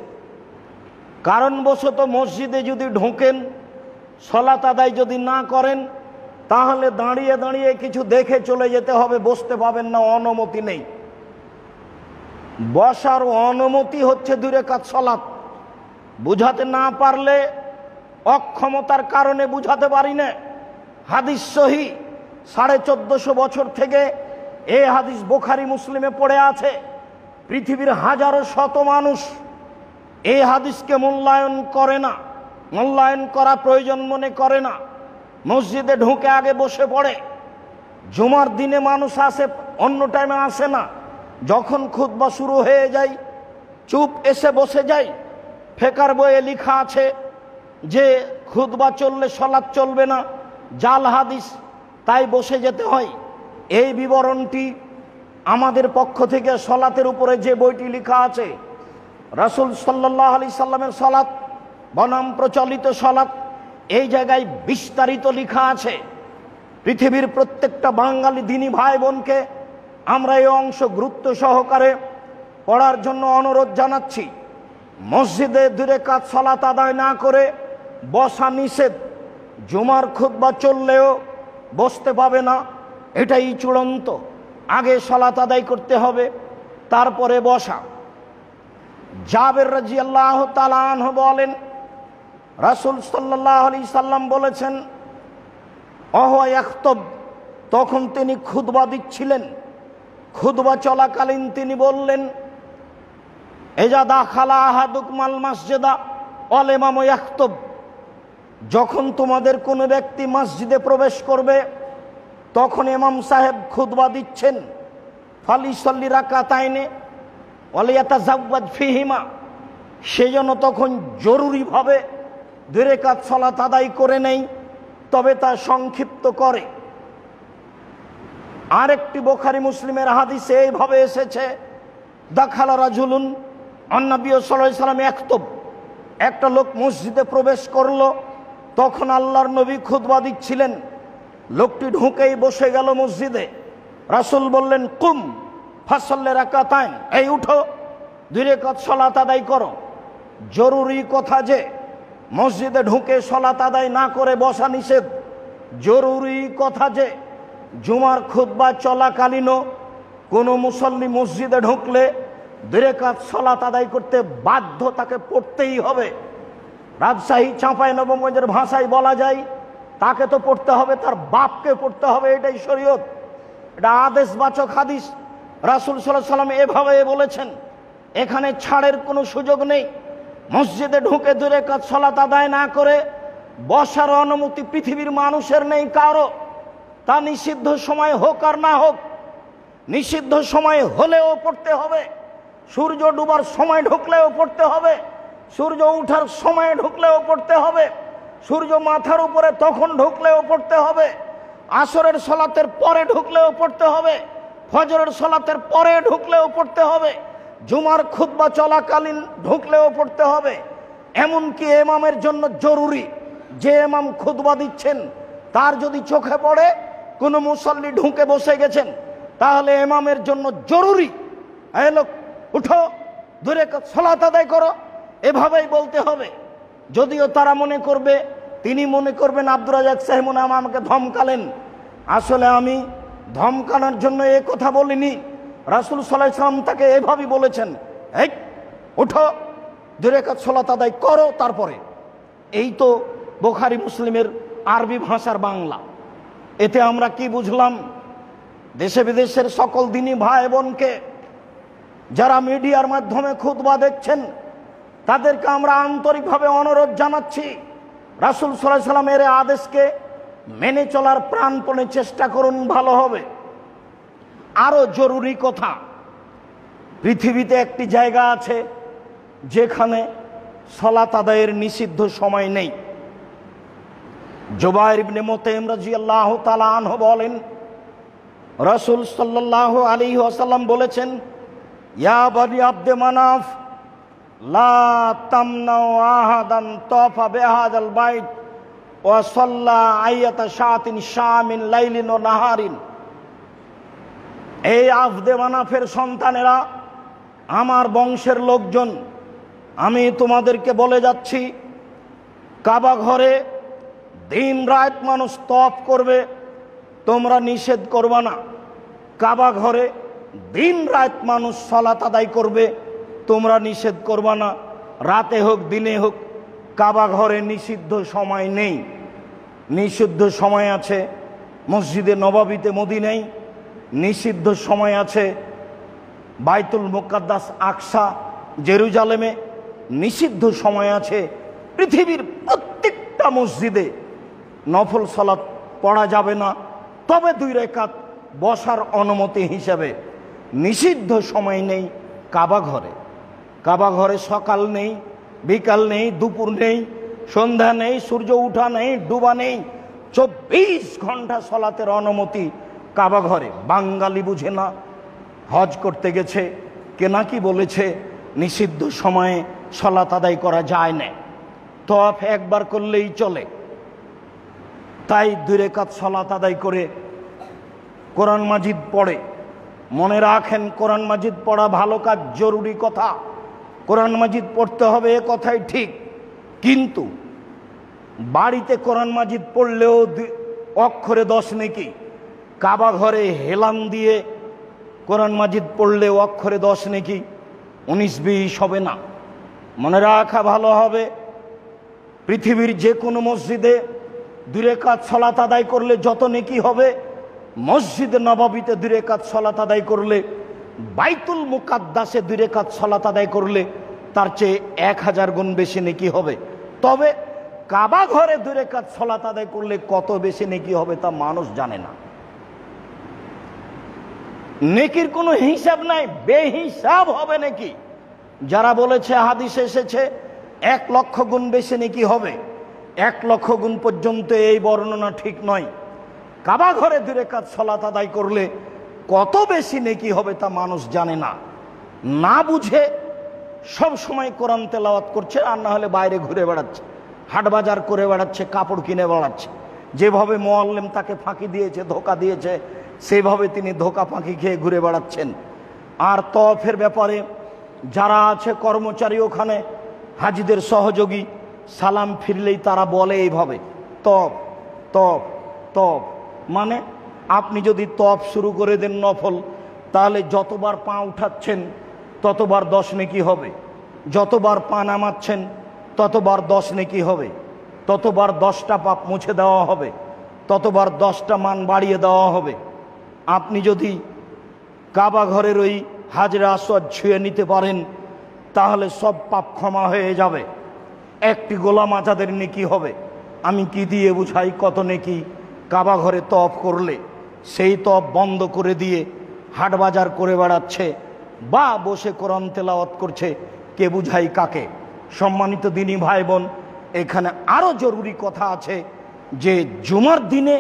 কারণবশত মসজিদে যদি ঢোকেন, সালাত আদায় যদি না করেন, তাহলে দাঁড়িয়ে দাঁড়িয়ে কিছু দেখে চলে যেতে হবে, বসতে পাবেন না, অনুমতি নেই। বসার অনুমতি হচ্ছে 2 রাকাত সালাত। বুঝাতে না পারলে অক্ষমতার কারণে বুঝাতে পারি না। হাদিস সহি, 1450 বছর থেকে এই হাদিস বুখারী মুসলিমে পড়ে আছে। পৃথিবীর হাজারো শত মানুষ এই হাদিসকে মূল্যায়ন করে না, মূল্যায়ন করা প্রয়োজন মনে করে না। মসজিদে ঢুকে আগে বসে পড়ে। জুমার দিনে মানুষ আসে, অন্য টাইমে আসে না। যখন খুতবা শুরু হয়ে যায় চুপ এসে বসে যায়। ফিকহের বইয়ে লেখা আছে যে খুতবা চললে সালাত চলবে না, জাল হাদিস, তাই বসে যেতে হয়। এই বিবরণটি আমাদের পক্ষ থেকে সালাতের উপরে যে বইটি লেখা আছে, রাসূল সাল্লাল্লাহু আলাইহি সাল্লামের সালাত বনাম প্রচলিত সালাত, এই জায়গায় বিস্তারিত লেখা আছে। পৃথিবীর প্রত্যেকটা বাঙালি দিনী ভাই বোনকে আমরা এই অংশ গুরুত্ব সহকারে পড়ার জন্য অনুরোধ জানাচ্ছি। মসজিদে 2 রাকাত সালাত আদায় না করে বসা নিষেধ। জুমার খুতবা চললেও বসতে পাবে না, এটাই চূড়ান্ত। আগে সালাত আদায় করতে হবে, তারপরে বসা। জাবের রাদিয়াল্লাহু তাআলা আনহু বলেন, রাসূল সাল্লাল্লাহু আলাইহি সাল্লাম বলেছেন, ওয়া ইয়াখতুব, তখন তিনি খুতবা দিচ্ছিলেন। খুতবা চলাকালীন তিনি বললেন, ইজা দাখালা আহাদুকুমাল মাসজিদা ওয়াল ইমামু ইয়াখতুব, যখন তোমাদের কোনো ব্যক্তি মসজিদে প্রবেশ করবে তখন ইমাম সাহেব খুতবা দিচ্ছেন, ফালিসাল্লি রাকাতাইনে ওয়া লিয়াতাযাওয়াজ ফীহিমা, সেজন্য তখন জরুরিভাবে 2 রাকাত সালাত আদায় করে নেই, তবে তা সংক্ষিপ্ত করে। আরেকটি বুখারী মুসলিমের হাদিসে এইভাবে এসেছে, দাখালা রাজুলুন আন-নবী সাল্লাল্লাহু আলাইহি ওয়াসাল্লাম ইয়াখতুব, একটা লোক মসজিদে প্রবেশ করলো, তখন আল্লাহর নবী খুতবা দিচ্ছিলেন। লোকটি ঢুকেই বসে গেল মসজিদে। রাসূল বললেন, কুম ফাসাল্লি রাকাতাইন, এই উঠো 2 রাকাত সালাত আদায় করো। জরুরি কথা যে মসজিদে ঢুকে সালাত আদায় না করে বসা নিষেধ। জরুরি কথা যে জুমার খুতবা চলাকালীনও কোনো মুসল্লি মসজিদে ঢুকলে 2 রাকাত সালাত আদায় করতে বাধ্য, তাকে পড়তেই হবে। রাজশাহী চাঁপাইনবাবগঞ্জের ভাষায় বলা যায় তাকে তো পড়তে হবে, তার বাপকে পড়তে হবে, এটাই শরীয়ত, এটা আদেশবাচক হাদিস। রাসূল সাল্লাল্লাহু আলাইহি ওয়াসাল্লাম এভাবে বলেছেন, এখানে ছাড়ের কোনো সুযোগ নেই। মসজিদে ঢুকে 2 রাকাত সালাত আদায় না করে বসার অনুমতি পৃথিবীর মানুষের নেই কারো। তা নিষিদ্ধ সময় হোক আর না হোক, নিষিদ্ধ সময় হলেও পড়তে হবে, সূর্য ডুবার সময় ঢুকলেও পড়তে হবে, সূর্য ওঠার সময় ঢুকলেও পড়তে হবে, সূর্য মাথার উপরে তখন ঢুকলেও পড়তে হবে, আসরের সালাতের পরে ঢুকলেও পড়তে হবে, ফজরের সালাতের পরে ঢুকলেও পড়তে হবে, জুমার খুতবা চলাকালীন ঢুকলেও পড়তে হবে। এমনকি ইমামের জন্য জরুরি, যে ইমাম খুতবা দিচ্ছেন তার যদি চোখে পড়ে কোনো মুসল্লি ঢুকে বসে গেছেন, তাহলে ইমামের জন্য জরুরি, এই লোক উঠো 2 রাকাত সালাত আদায় করো, এভাবেই বলতে হবে। যদিও তারা মনে করবে, তিনি মনে করবেন আব্দুর রাজ্জাক সাহেব মনে হয় আমাকে ধমকালেন। আসলে আমি ধমকানোর জন্য এ কথা বলিনি, রাসূল সাল্লাল্লাহু আলাইহি ওয়াসাল্লাম তাকে এভাবেই বলেছেন, এই উঠো 2 রাকাত সালাত আদায় করো। তারপরে এই তো বুখারী মুসলিমের আরবি ভাষার বাংলা। এতে আমরা কি বুঝলাম? দেশে বিদেশের সকল দিনী ভাই বোনকে যারা মিডিয়ার মাধ্যমে খুতবা দেখছেন, তাদেরকে আমরা আন্তরিকভাবে অনুরোধ জানাচ্ছি, রাসূল সাল্লাল্লাহু আলাইহি ওয়াসাল্লামের আদেশকে মেনে চলার প্রাণপণে চেষ্টা করুন, ভালো হবে। আরো জরুরি কথা, পৃথিবীতে একটি জায়গা আছে যেখানে সালাত আদায়ের নিষিদ্ধ সময় নেই। জুবাইর ইবনে মুতাইম রাদিয়াল্লাহু তাআলা আনহু বলেন, রাসূল সাল্লাল্লাহু আলাইহি ওয়াসাল্লাম বলেছেন, ইয়া বনি আব্দে মানাফ লা তামনাউ আহাদান তাফা বিহাযাল বাইত ওয়া সাল্লা আইয়াতা শাআতিন শামিন লাইলিন ওয়া নাহারিন। এই আব্দে মানাফের সন্তানেরা, আমার বংশের লোকজন, আমি তোমাদেরকে বলে যাচ্ছি, কাবা ঘরে দিন রাত মানুষ তওয়াফ করবে, তোমরা নিষেধ করবে না। কাবা ঘরে দিন রাত মানুষ সালাত আদায় করবে, তোমরা নিষেধ করবে না। রাতে হোক দিনে হোক, কাবা ঘরে নিষিদ্ধ সময় নেই। নিষিদ্ধ সময় আছে মসজিদে নববীতে মদিনায়, নিষিদ্ধ সময় আছে বাইতুল মুকাদ্দাস আকসা জেরুজালেমে, নিষিদ্ধ সময় আছে পৃথিবীর প্রত্যেকটা মসজিদে। নফল সালাত পড়া যাবে না, তবে 2 রাকাত বসার অনুমতি হিসাবে। নিষিদ্ধ সময় নেই কাবা ঘরে। কাবা ঘরে সকাল নেই, বিকাল নেই, দুপুর নেই, সন্ধ্যা নেই, সূর্য উঠা নেই, ডুবা নেই, 24 ঘন্টা সালাতের অনুমতি কাবা ঘরে। বাঙালি বুঝে না, হজ করতে গেছে, কে নাকি বলেছে নিষিদ্ধ সময়ে সালাত আদায় করা যায় না, তওয়াফ একবার করলেই চলে। তাই 2 রাকাত সালাত আদায় করে কোরআন মাজিদ পড়ে। মনে রাখেন, কোরআন মাজিদ পড়া ভালো কাজ, জরুরি কথা। কোরআন মাজিদ পড়তে হবে, এ কথাই ঠিক, কিন্তু বাড়িতে কোরআন মাজিদ পড়লেও অক্ষরে 10 নেকি। কাবা ঘরে হেলান দিয়ে কোরআন মাজিদ পড়লে অক্ষরে 10 নেকি, 19-20 হবে না। মনে রাখা ভালো হবে, পৃথিবীর যে কোনো মসজিদে 2 রাকাত সালাত আদায় করলে যত নেকি হবে, মসজিদে নববীতে 2 রাকাত সালাত আদায় করলে, বাইতুল মুকাদ্দাসে 2 রাকাত সালাত আদায় করলে তার চেয়ে 1000 গুণ বেশি নেকি হবে। তবে কাবা ঘরে 2 রাকাত সালাত আদায় করলে কত বেশি নেকি হবে তা মানুষ জানে না। নেকির কোনো হিসাব নাই, বেহিসাব হবে নেকি। যারা বলেছে হাদিসে এসেছে 1 লক্ষ গুণ বেশি নেকি হবে, 1 লক্ষ গুণ পর্যন্ত এই বর্ণনা ঠিক নয়। কাবা ঘরে 2 রাকাত সালাত আদায় করলে কত বেশি নেকি হবে তা মানুষ জানে না। না বুঝে সব সময় কোরআন তেলাওয়াত করছে, আর না হলে বাইরে ঘুরে বেড়াচ্ছে, হাট বাজার করে বেড়াচ্ছে, কাপড় কিনে বেড়াচ্ছে। যেভাবে মুআল্লিম তাকে ফাঁকি দিয়েছে, ধোকা দিয়েছে, সেভাবে তিনি ধোকা ফাঁকি খেয়ে ঘুরে বেড়াচ্ছেন। আর তওয়াফের ব্যাপারে যারা আছে কর্মচারী, ওখানে হাজিদের সহযোগী, সালাম ফিরলেই তারা বলে এইভাবে, তওয়াফ তওয়াফ তওয়াফ। মানে আপনি যদি তওয়াফ শুরু করে দেন নফল, তাহলে যতবার পা উঠাচ্ছেন ততবার 10 নেকি হবে, যতবার পা নামাচ্ছেন ততবার 10 নেকি হবে, ততবার 10টা পাপ মুছে দেওয়া হবে, ততবার 10টা মান বাড়িয়ে দেওয়া হবে। আপনি যদি কাবা ঘরের ওই হাজরে আসওয়াদ ছুঁয়ে নিতে পারেন তাহলে সব পাপ ক্ষমা হয়ে যাবে। একটি গোলাম আজাদের নেকি হবে। আমি কি দিয়ে বুঝাই কত নেকি? কাবা ঘরে তওয়াফ করলে সেই তওয়াফ বন্ধ করে দিয়ে হাট বাজার করে বেড়াচ্ছে বা বসে কোরআন তেলাওয়াত করছে, কে বুঝাই কাকে? সম্মানিত দিনী ভাই বোন, এখানে আরো জরুরি কথা আছে যে জুমার দিনে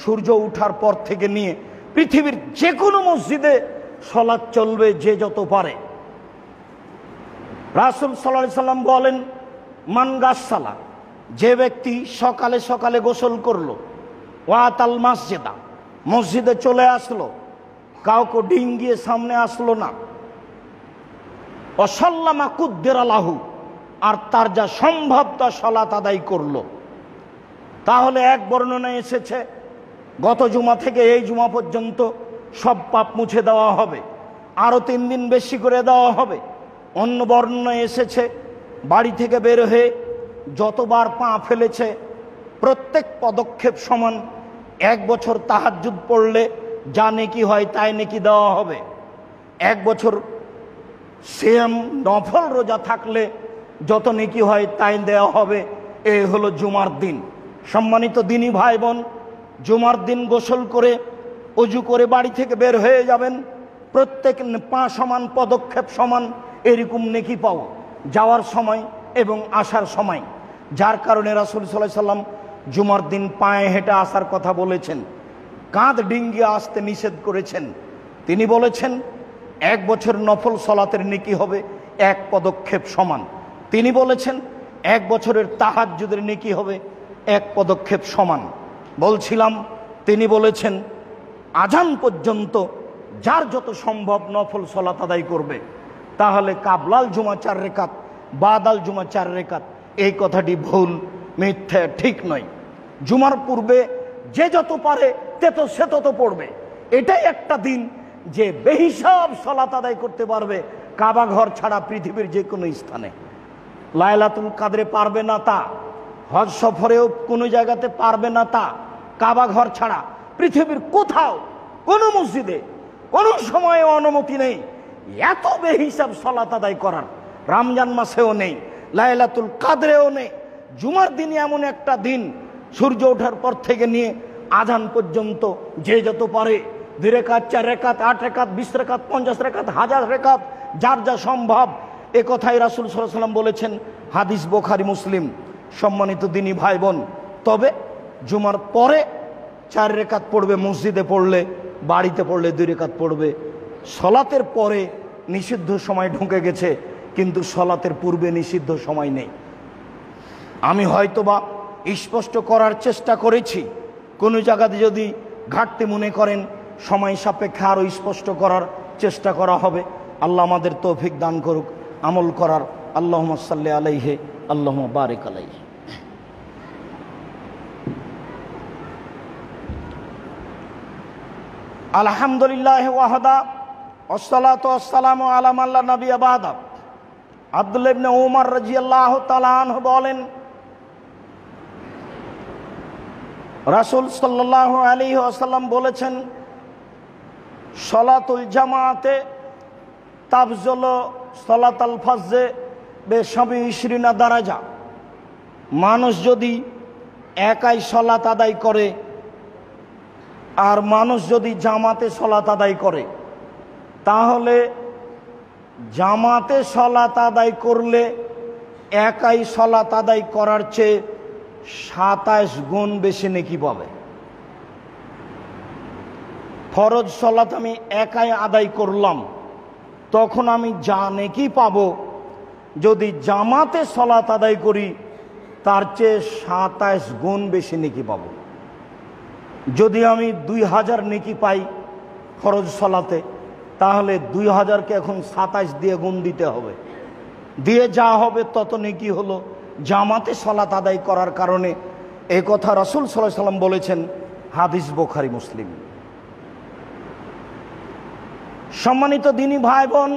সূর্য ওঠার পর থেকে নিয়ে পৃথিবীর যে কোনো মসজিদে সালাত চলবে যে যত পারে। রাসূল সাল্লাল্লাহু আলাইহি সাল্লাম বলেন, মান গাসসালা, যে ব্যক্তি সকালে সকালে গোসল করলো, ওয়াতাল মাসজিদা, মসজিদে চলে আসলো, কাউকে ডিঙ্গিয়ে সামনে আসলো না, অসাল্লামা কুদ্দিরা লাহু, আর তার যা সম্ভব তা সালাত আদায় করলো, তাহলে এক বর্ণনায় এসেছে গত জুমা থেকে এই জুমা পর্যন্ত সব পাপ মুছে দেওয়া হবে, আরো 3 দিন বেশি করে দেওয়া হবে। অন্য বর্ণনায় এসেছে বাড়ি থেকে বের হয়ে যতবার পা ফেলেছে প্রত্যেক পদক্ষেপ সমান। 1 বছর তাহাজ্জুদ পড়লে যা নেকি হয় তাই নেকি দেওয়া হবে। 1 বছর সিয়াম নফল রোজা থাকলে যত নেকি হয় তাই দেওয়া হবে। এই হলো জুমার দিন। সম্মানিত দিনী ভাই বোন, জুমার দিন গোসল করে অজু করে বাড়ি থেকে বের হয়ে যাবেন, প্রত্যেক পা সমান পদক্ষেপ সমান, এরকম নেকি পাও যাওয়ার সময় এবং আসার সময়। যার কারণে রাসূল সাল্লাল্লাহু আলাইহি সাল্লাম জুমার দিন পায়ে হেঁটে আসার কথা বলেছেন, কাঁধ ডিঙ্গিয়ে আসতে নিষেধ করেছেন। তিনি বলেছেন 1 বছর নফল সালাতের নেকি হবে 1 পদক্ষেপ সমান। তিনি বলেছেন 1 বছরের তাহাজ্জুদের নেকি হবে 1 পদক্ষেপ সমান। বলছিলাম তিনি বলেছেন আজান পর্যন্ত যার যত সম্ভব নফল সালাত আদায় করবে। তাহলে কাবলাল জুমা 4 রাকাত, বাদাল জুমা 4 রাকাত, এই কথাটি ভুল, মিথ্যা, ঠিক নয়। জুমার পূর্বে যে যত পারে সে তত পড়বে। এটাই একটা দিন যে বেহিসাব সালাত আদায় করতে পারবে কাবা ঘর ছাড়া পৃথিবীর যে কোনো স্থানে। লাইলাতুল কাদরে পারবে না তা, হজ সফরেও কোনো জায়গাতে পারবে না তা, কাবা ঘর ছাড়া পৃথিবীর কোথাও কোনো মসজিদে কোনো সময়ে অনুমতি নেই এত বেহিসাব সালাত আদায় করার। রমজান মাসেও নেই, লাইলাতুল কাদরেও নেই। জুমার দিন এমন একটা দিন সূর্য ওঠার পর থেকে নিয়ে আজান পর্যন্ত যে যত পারে 2 রাকাত, 4 রাকাত, 8 রাকাত, 20 রাকাত, 50 রাকাত, 1000 রাকাত, যার যা সম্ভব। এ কথাই রাসূল সাল্লাল্লাহু আলাইহি সাল্লাম বলেছেন, হাদিস বুখারী মুসলিম। সম্মানিত দিনী ভাই বোন, তবে জুমার পরে 4 রাকাত পড়বে মসজিদে, পড়লে বাড়িতে পড়লে 2 রাকাত পড়বে। সলাতের পরে নিষিদ্ধ সময় ঢুকে গেছে, কিন্তু সলাতের পূর্বে নিষিদ্ধ সময় নেই। আমি হয়তোবা স্পষ্ট করার চেষ্টা করেছি, কোনো জায়গাতে যদি ঘাটতি মনে করেন সময় সাপেক্ষে আরও স্পষ্ট করার চেষ্টা করা হবে। আল্লাহ আমাদের তৌফিক দান করুক আমল করার। আল্লাহুম্মা সাল্লি আলাইহি, আল্লাহুম্মা বারিক আলাইহি। আলহামদুলিল্লাহ ওয়াহদা, ওয়াসসালাতু ওয়াসসালামু আলা মান লা নাবিয়্যা বা'দা। আব্দুল্লাহ ইবনে উমর রাদিয়াল্লাহু তাআলা আনহু বলেন, রাসূল সাল্লাল্লাহু আলাইহি ওয়াসাল্লাম বলেছেন, সালাতুল জামাতে তাফজলু সালাতাল ফাজে বে-27 দারাজা। মানুষ যদি একাই সালাত আদায় করে আর মানুষ যদি জামাতে সালাত আদায় করে, তাহলে জামাতে সালাত আদায় করলে একাই সালাত আদায় করার চেয়ে 27 গুণ বেশি নেকি পাবে। ফরজ সালাত আমি একাই আদায় করলাম, তখন আমি যা নেকি পাবো যদি জামাতে সালাত আদায় করি তার চেয়ে 27 গুণ বেশি নেকি পাবো। যদি আমি 2000 নেকি পাই ফরজ সালাতে, তাহলে 2000কে এখন 27 দিয়ে গুণ দিতে হবে, দিয়ে যা হবে তত নেকি হলো জামাতে সালাত আদায় করার কারণে। এই কথা রাসূল সাল্লাল্লাহু আলাইহি সাল্লাম বলেছেন, হাদিস বুখারী মুসলিম। সম্মানিত দিনী ভাই বোন,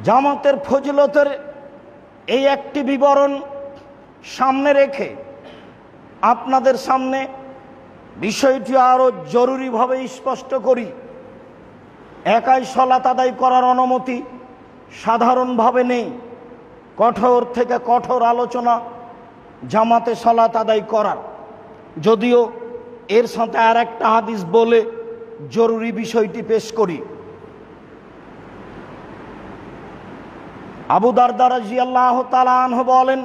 জামাতের ফজিলতের এই একটি বিবরণ সামনে রেখে আপনাদের সামনে বিষয়টি আরো জরুরিভাবে স্পষ্ট করি। একাই সালাত আদায় করার অনুমতি সাধারণভাবে নেই। কঠোর থেকে কঠোর আলোচনা জামাতে সালাত আদায় করার, যদিও এর সাথে আর একটা হাদিস বলে জরুরি বিষয়টি পেশ করি। আবু দারদা রাদিয়াল্লাহু তাআলা আনহু বলেন,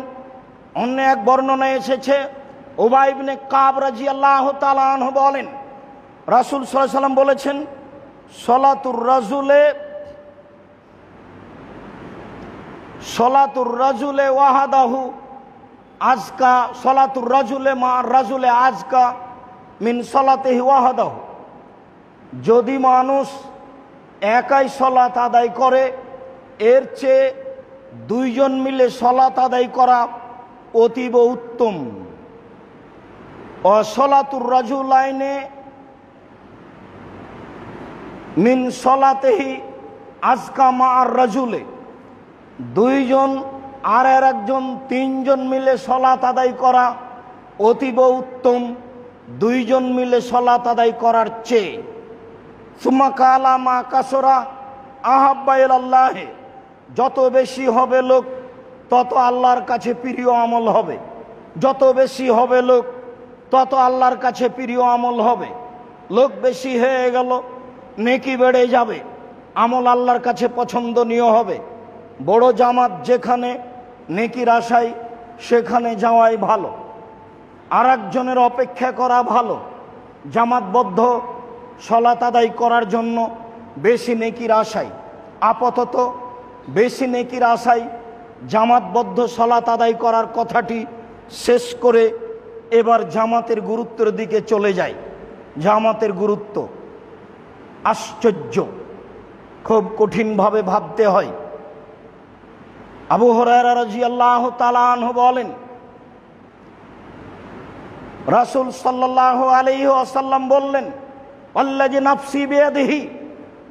অন্য এক বর্ণনায় এসেছে উবাই ইবনে কাব রাদিয়াল্লাহু তাআলা আনহু বলেন, রাসূল সাল্লাল্লাহু আলাইহি ওয়াসাল্লাম বলেছেন, সলাতুর রাজুলে ওয়াহাদাহু আজকা, সলাতুর রাজুলে মা রাজুলে আজকা মিন সলাতিহি ওয়াহাদাহু। যদি মানুষ একাই সলাত আদায় করে, এর চেয়ে দুইজন মিলে সলাত আদায় করা অতীব উত্তম। সলাতুর রাজুলাইনে মিন সলাতিহি আজকা মা আর রাজুলে, দুইজন আর একজন তিনজন মিলে সলাত আদায় করা অতীব উত্তম দুইজন মিলে সলাত আদায় করার চেয়ে। সুম্মা কালা মা কাসরা আহাব্বা ইলাল্লাহি, যত বেশি হবে লোক তত আল্লাহর কাছে প্রিয় আমল হবে। যত বেশি হবে লোক তত আল্লাহর কাছে প্রিয় আমল হবে। লোক বেশি হয়ে গেল, নেকি বেড়ে যাবে, আমল আল্লাহর কাছে পছন্দনীয় হবে। বড় জামাত যেখানে নেকির আশায়, সেখানে যাওয়াই ভালো। আর একজনের অপেক্ষা করা ভালো। জামাতবদ্ধ সলাত আদায় করার জন্য বেশি নেকির আশায়, আপাতত বেশি নেকির আশায় জামাতবদ্ধ সলাত আদায় করার কথাটি শেষ করে এবার জামাতের গুরুত্বের দিকে চলে যায়। জামাতের গুরুত্ব আশ্চর্য, খুব কঠিনভাবে ভাবতে হয়। আবু হুরায়রা রাদিয়াল্লাহু তাআলা আনহু বলেন, রাসূল সাল্লাল্লাহু আলাইহি ওয়াসাল্লাম বললেন, আল্লাযী নাফসি বিয়াদিহি,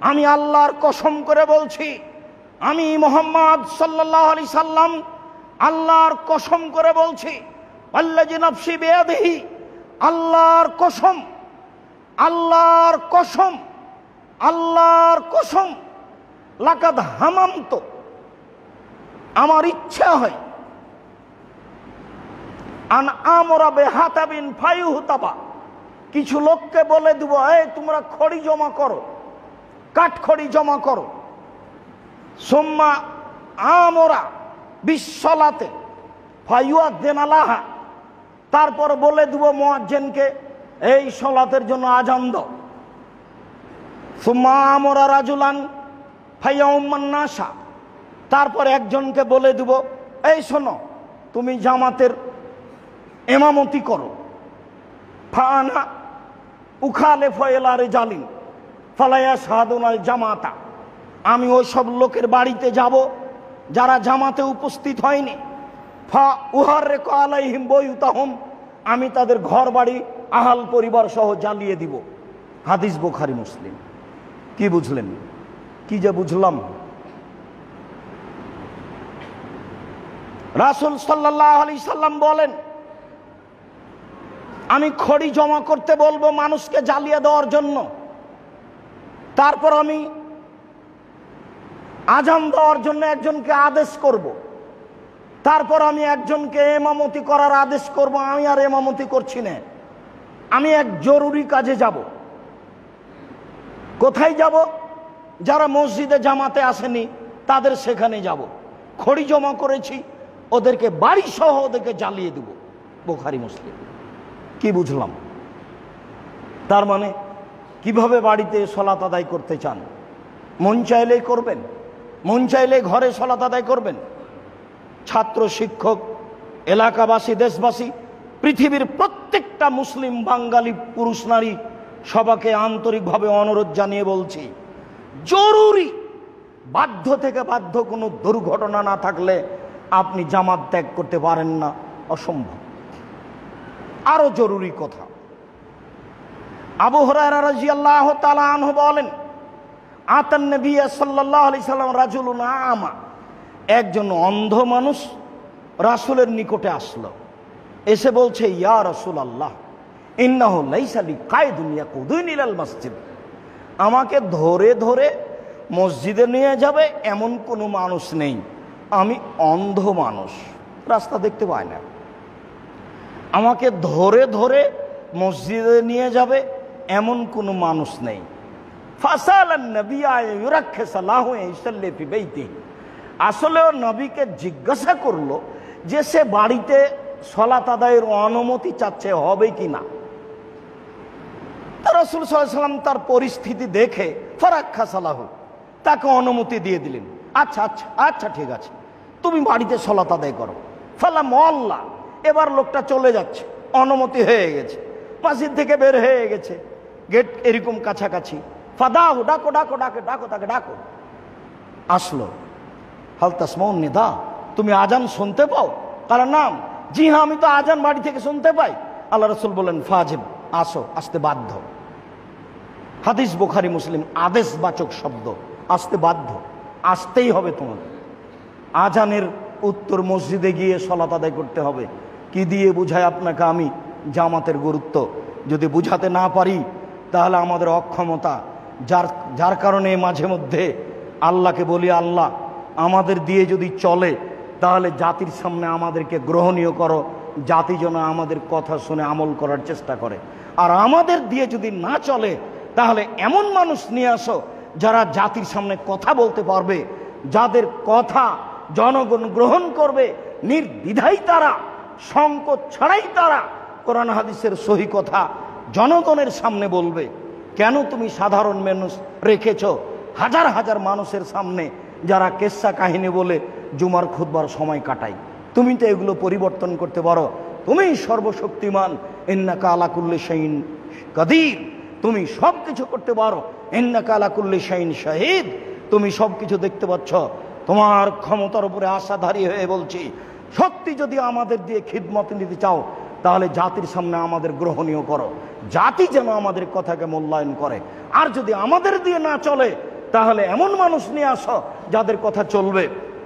আমি আল্লাহর কসম করে বলছি, আমি মুহাম্মদ সাল্লাল্লাহু আলাইহি সাল্লাম আল্লাহর কসম করে বলছি, আল্লাযী নাফসি বিয়াদিহি, আল্লাহর কসম, আল্লাহর কসম, আল্লাহর কসম, লাকাদ হামামতু, আমার ইচ্ছা হয়, আন আমরা বেহাতাবিন ফায়ুহতাবা, কিছু লোককে বলে দেব, এই তোমরা খড়ি জমা করো, কাঠ খড়ি জমা করো। সুম্মা আমরা বিশ্বলাতে ফায়ুয়াদ্দিন আলাহা, তারপর বলে দেব মুয়াজ্জিনকে, এই সলাতের জন্য আজান দাও। সুম্মা আমরা রাজুলান ফায়াউমান নাসা, তারপর একজনকে বলে দেব, এই শোনো তুমি জামাতের ইমামতি করো। ফানা উখালিফু ইলা রিজালিন ফালা ইয়াশহাদুনাল জামাতা, আমি ওই সব লোকের বাড়িতে যাব যারা জামাতে উপস্থিত হয়নি। ফা উহাররিকু আলাইহিম বুয়ুতাহুম, আমি তাদের ঘর বাড়ি আহাল পরিবার সহ জ্বালিয়ে দিব। হাদিস বুখারী মুসলিম। কি বুঝলেন? কি যে বুঝলাম। রাসূল সাল্লাল্লাহু আলাইহি সাল্লাম বলেন, আমি খড়ি জমা করতে বলবো মানুষকে জ্বালিয়ে দেওয়ার জন্য, তারপর আমি আজান দেওয়ার জন্য একজনকে আদেশ করব, তারপর আমি একজনকে ইমামতি করার আদেশ করব। আমি আর ইমামতি করছি না, আমি এক জরুরি কাজে যাব। কোথায় যাব? যারা মসজিদে জামাতে আসেনি তাদের সেখানে যাব। খড়ি জমা করেছি, ওদেরকে বাড়ি সহ ওদেরকে জ্বালিয়ে দেব। বুখারী মুসলিম। কি বুঝলাম? তার মানে কিভাবে বাড়িতে সলাত আদায় করতে চান? মন চাইলেই করবেন, মন চাইলে ঘরে সলাত আদায় করবেন। ছাত্র, শিক্ষক, এলাকাবাসী, দেশবাসী, পৃথিবীর প্রত্যেকটা মুসলিম বাঙালি পুরুষ নারী সবাইকে আন্তরিকভাবে অনুরোধ জানিয়ে বলছি, জরুরি, বাধ্য থেকে বাধ্য কোনো দুর্ঘটনা না থাকলে আপনি জামাত ত্যাগ করতে পারেন না, অসম্ভব। আরো জরুরি কথা, আবু হুরায়রা রাদিয়াল্লাহু তাআলা আনহু বলেন, আতান নবী সাল্লাল্লাহু আলাইহি সাল্লাম রাজুলুন আমা, একজন অন্ধ মানুষ রাসূলের নিকটে আসলো, এসে বলছে, ইয়া রাসূলাল্লাহ ইন্নাহু লাইসা লিকায়দুন ইয়াকুদুনি ইলাল মসজিদ, আমাকে ধরে ধরে মসজিদে নিয়ে যাবে এমন কোনো মানুষ নেই, আমি অন্ধ মানুষ, রাস্তা দেখতে পাই না, আমাকে ধরে ধরে মসজিদে নিয়ে যাবে এমন কোনো মানুষ নেই। ফাসালান নবিয়া ইউরাক্ষিসালাহু ইসাল্লি ফি বাইতিহি, আসলেও নবীকে জিজ্ঞাসা করলো যে সে বাড়িতে সালাত আদায়ের অনুমতি চাচ্ছে, হবে কি না। রাসূল সাল্লাল্লাহু আলাইহি ওয়াসাল্লাম তার পরিস্থিতি দেখে ফারাক্ষাসালাহু, তাকে অনুমতি দিয়ে দিলেন। আচ্ছা আচ্ছা আচ্ছা ঠিক আছে, তুমি বাড়িতে সালাত আদায় করো। ফালা মোয়াল্লা, এবার লোকটা চলে যাচ্ছে, অনুমতি হয়ে গেছে, মসজিদ থেকে বের হয়ে গেছে, গেট এরকম কাছাকাছি। ফাদাহু, ডাকো ডাকো ডাকো ডাকো, তাকে ডাকো। আসলো, হাল তাসমাউন নিদা, তুমি আজান শুনতে পাও? কার নাম, জি হ্যাঁ আমি তো আজান বাড়ি থেকে শুনতে পাই। আল্লাহ রাসূল বলেন, ফাজিব, আসো, আসতে বাধ্য। হাদিস বুখারী মুসলিম, আদেশবাচক শব্দ, আসতে বাধ্য, আসতেই হবে তোমাদের। আজানের উত্তর মসজিদে গিয়ে সালাত আদায় করতে হবে। কি দিয়ে বুঝায় আপনাকে আমি জামাতের গুরুত্ব? যদি বুঝাতে না পারি তাহলে আমাদের অক্ষমতা, যার কারণে মাঝে মধ্যে আল্লাহকে বলি, আল্লাহ আমাদের দিয়ে যদি চলে তাহলে জাতির সামনে আমাদেরকে গ্রহণীয় করো, জাতি যেন আমাদের কথা শুনে আমল করার চেষ্টা করে। আর আমাদের দিয়ে যদি না চলে তাহলে এমন মানুষ নিয়ে আসো যারা জাতির সামনে কথা বলতে পারবে, যাদের কথা জনগণ গ্রহণ করবে, নির্দ্বিধাই তারা, সংকোচ ছাড়াই তারা কোরআন হাদিসের সহি কথা জনগণের সামনে বলবে। কেন তুমি সাধারণ মানুষ রেখেছ হাজার হাজার মানুষের সামনে, যারা কেসা কাহিনী বলে জুমার খুতবার সময় কাটায়? তুমি তো এগুলো পরিবর্তন করতে পারো, তুমি সর্বশক্তিমান, ইন্নাকা আলা কুল্লি শাইইন কাদির, তুমি সব কিছু করতে পারো, ইন্নাকা আলা কুল্লি শাইইন শাহিদ, তুমি সব কিছু দেখতে পাচ্ছ। তোমার ক্ষমতার উপরে আশাধারী হয়ে বলছি, সত্যি যদি আমাদের দিয়ে খিদমত নিতে চাও তাহলে জাতির সামনে আমাদের গ্রহণীয় করো, জাতি যেন আমাদের কথাকে মূল্যায়ন করে। আর যদি আমাদের দিয়ে না চলে তাহলে এমন মানুষ নিয়ে আসো যাদের কথা চলবে।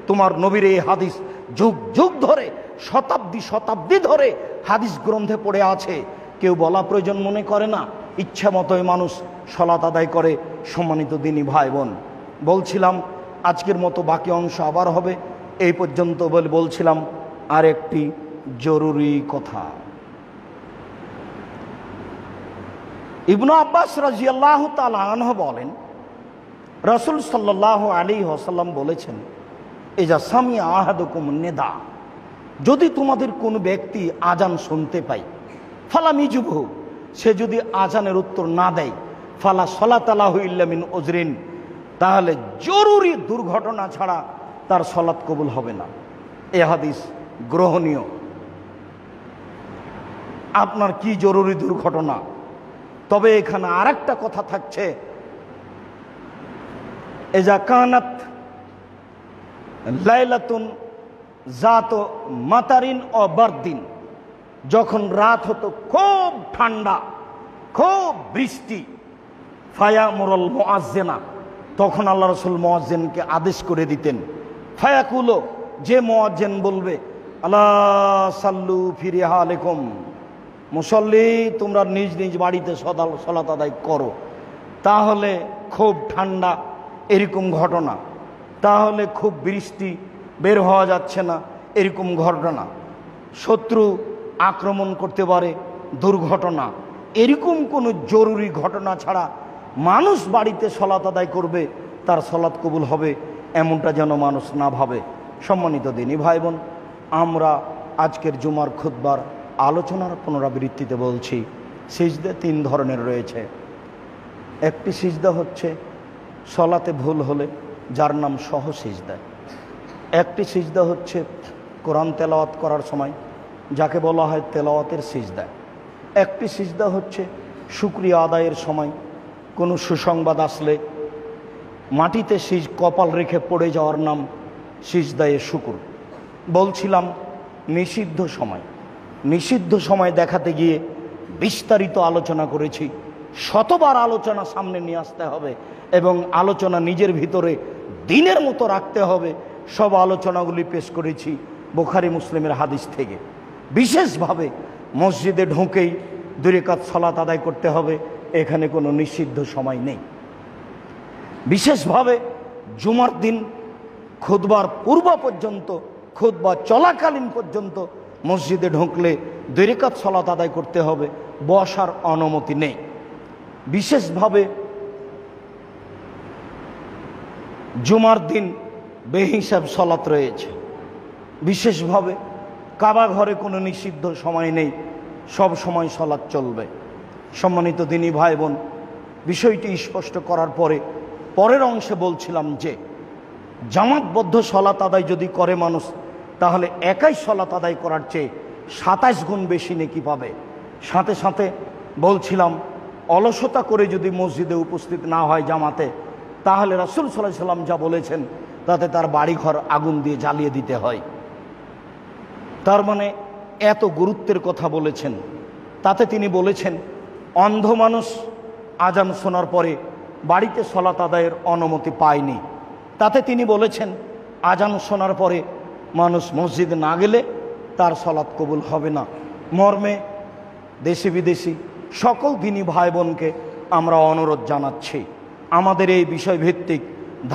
তোমার নবীর এই হাদিস যুগ যুগ ধরে, শতাব্দী শতাব্দী ধরে হাদিস গ্রন্থে পড়ে আছে, কেউ বলা প্রয়োজন মনে করে না, ইচ্ছা মতোই মানুষ সালাত আদায় করে। সম্মানিত দিনী ভাই বোন, বলছিলাম আজকের মতো বাকি অংশ আবার হবে। এই পর্যন্ত বলছিলাম আর একটি জরুরি কথা। ইবনু আব্বাস রাদিয়াল্লাহু তাআলা আনহু বলেন, রাসূল সাল্লাল্লাহু আলাইহি ওয়াসাল্লাম বলেছেন, ইজা সামিআ আহাদুকুম নিদা, যদি তোমাদের কোন ব্যক্তি আজান শুনতে পায়, ফালাম ইজুবহু, সে যদি আজানের উত্তর না দেয়, ফালা সালাতা লাহু ইল্লা মিন উজরিন, তাহলে জরুরি দুর্ঘটনা ছাড়া তার সালাত কবুল হবে না। এই হাদিস গ্রহণীয়। আপনার কি জরুরি দুর্ঘটনা? তবে এখানে আরেকটা কথা থাকছে, এজা কানাত লাইলাতুন জাত মাতারিন ও বারদিন, যখন রাত হতো খুব ঠান্ডা, খুব বৃষ্টি, ফায়ামুরুল মুআজ্জিনা, তখন আল্লাহ রাসূল মুআজ্জিনকে আদেশ করে দিতেন, ফায়াকুলো, যে মুআজ্জিন বলবে, আলা সাল্লু ফি রিহালিকুম, মুসল্লি তোমরা নিজ নিজ বাড়িতে সালাত আদায় করো। তাহলে খুব ঠান্ডা এরকম ঘটনা, তাহলে খুব বৃষ্টি, বের হওয়া যাচ্ছে না এরকম ঘটনা, শত্রু আক্রমণ করতে পারে দুর্ঘটনা, এরকম কোনো জরুরি ঘটনা ছাড়া মানুষ বাড়িতে সালাত আদায় করবে, তার সালাত কবুল হবে, এমনটা যেন মানুষ না ভাবে। সম্মানিত দিনী ভাই বোন, আমরা আজকের জুমার খুতবার আলোচনার পুনরাবৃত্তিতে বলছি, সিজদা তিন ধরনের রয়েছে। একটি সিজদা হচ্ছে সলাতে ভুল হলে যার নাম সহ সিজদা। একটি সিজদা হচ্ছে কোরআন তেলাওয়াত করার সময়, যাকে বলা হয় তেলাওয়াতের সিজদা। একটি সিজদা হচ্ছে শুকরিয়া আদায়ের সময়, কোনো সুসংবাদ আসলে মাটিতে কপাল রেখে পড়ে যাওয়ার নাম সিজদায়ে শুকুর। বলছিলাম নিষিদ্ধ সময়, নিষিদ্ধ সময় দেখাতে গিয়ে বিস্তারিত আলোচনা করেছি। শতবার আলোচনা সামনে নিয়ে আসতে হবে এবং আলোচনা নিজের ভিতরে দিনের মতো রাখতে হবে, সব আলোচনাগুলি পেশ করেছি বুখারী মুসলিমের হাদিস থেকে। বিশেষভাবে মসজিদে ঢুকেই 2 রাকাত সালাত আদায় করতে হবে, এখানে কোনো নিষিদ্ধ সময় নেই। বিশেষভাবে জুমার দিন খুতবার পূর্ব পর্যন্ত, খুতবা চলাকালীন পর্যন্ত মসজিদে ঢুকলে 2 রাকাত সালাত আদায় করতে হবে, বসার অনুমতি নেই। বিশেষভাবে জুমার দিন বেহিসাব সালাত রয়েছে। বিশেষভাবে কাবা ঘরে কোনো নিষিদ্ধ সময় নেই, সব সময় সালাত চলবে। সম্মানিত দিনী ভাই বোন, বিষয়টি স্পষ্ট করার পরে পরের অংশে বলছিলাম যে জামাতবদ্ধ সালাত আদায় যদি করে মানুষ, তাহলে একাই সালাত আদায় করার চেয়ে 27 গুণ বেশি নেকি পাবে। সাথে সাথে বলছিলাম অলসতা করে যদি মসজিদে উপস্থিত না হয় জামাতে, তাহলে রাসূল সাল্লাল্লাহু আলাইহি সাল্লাম যা বলেছেন তাতে তার বাড়িঘর আগুন দিয়ে জ্বালিয়ে দিতে হয়। তার মানে এত গুরুত্বের কথা বলেছেন। তাতে তিনি বলেছেন অন্ধ মানুষ আজান শোনার পরে বাড়িতে সালাত আদায়ের অনুমতি পায়নি। তাতে তিনি বলেছেন আজান শোনার পরে মানুষ মসজিদে না গেলে তার সালাত কবুল হবে না। মর্মে দেশি বিদেশি সকল দিনী ভাই বোনকে আমরা অনুরোধ জানাচ্ছি, আমাদের এই বিষয়ভিত্তিক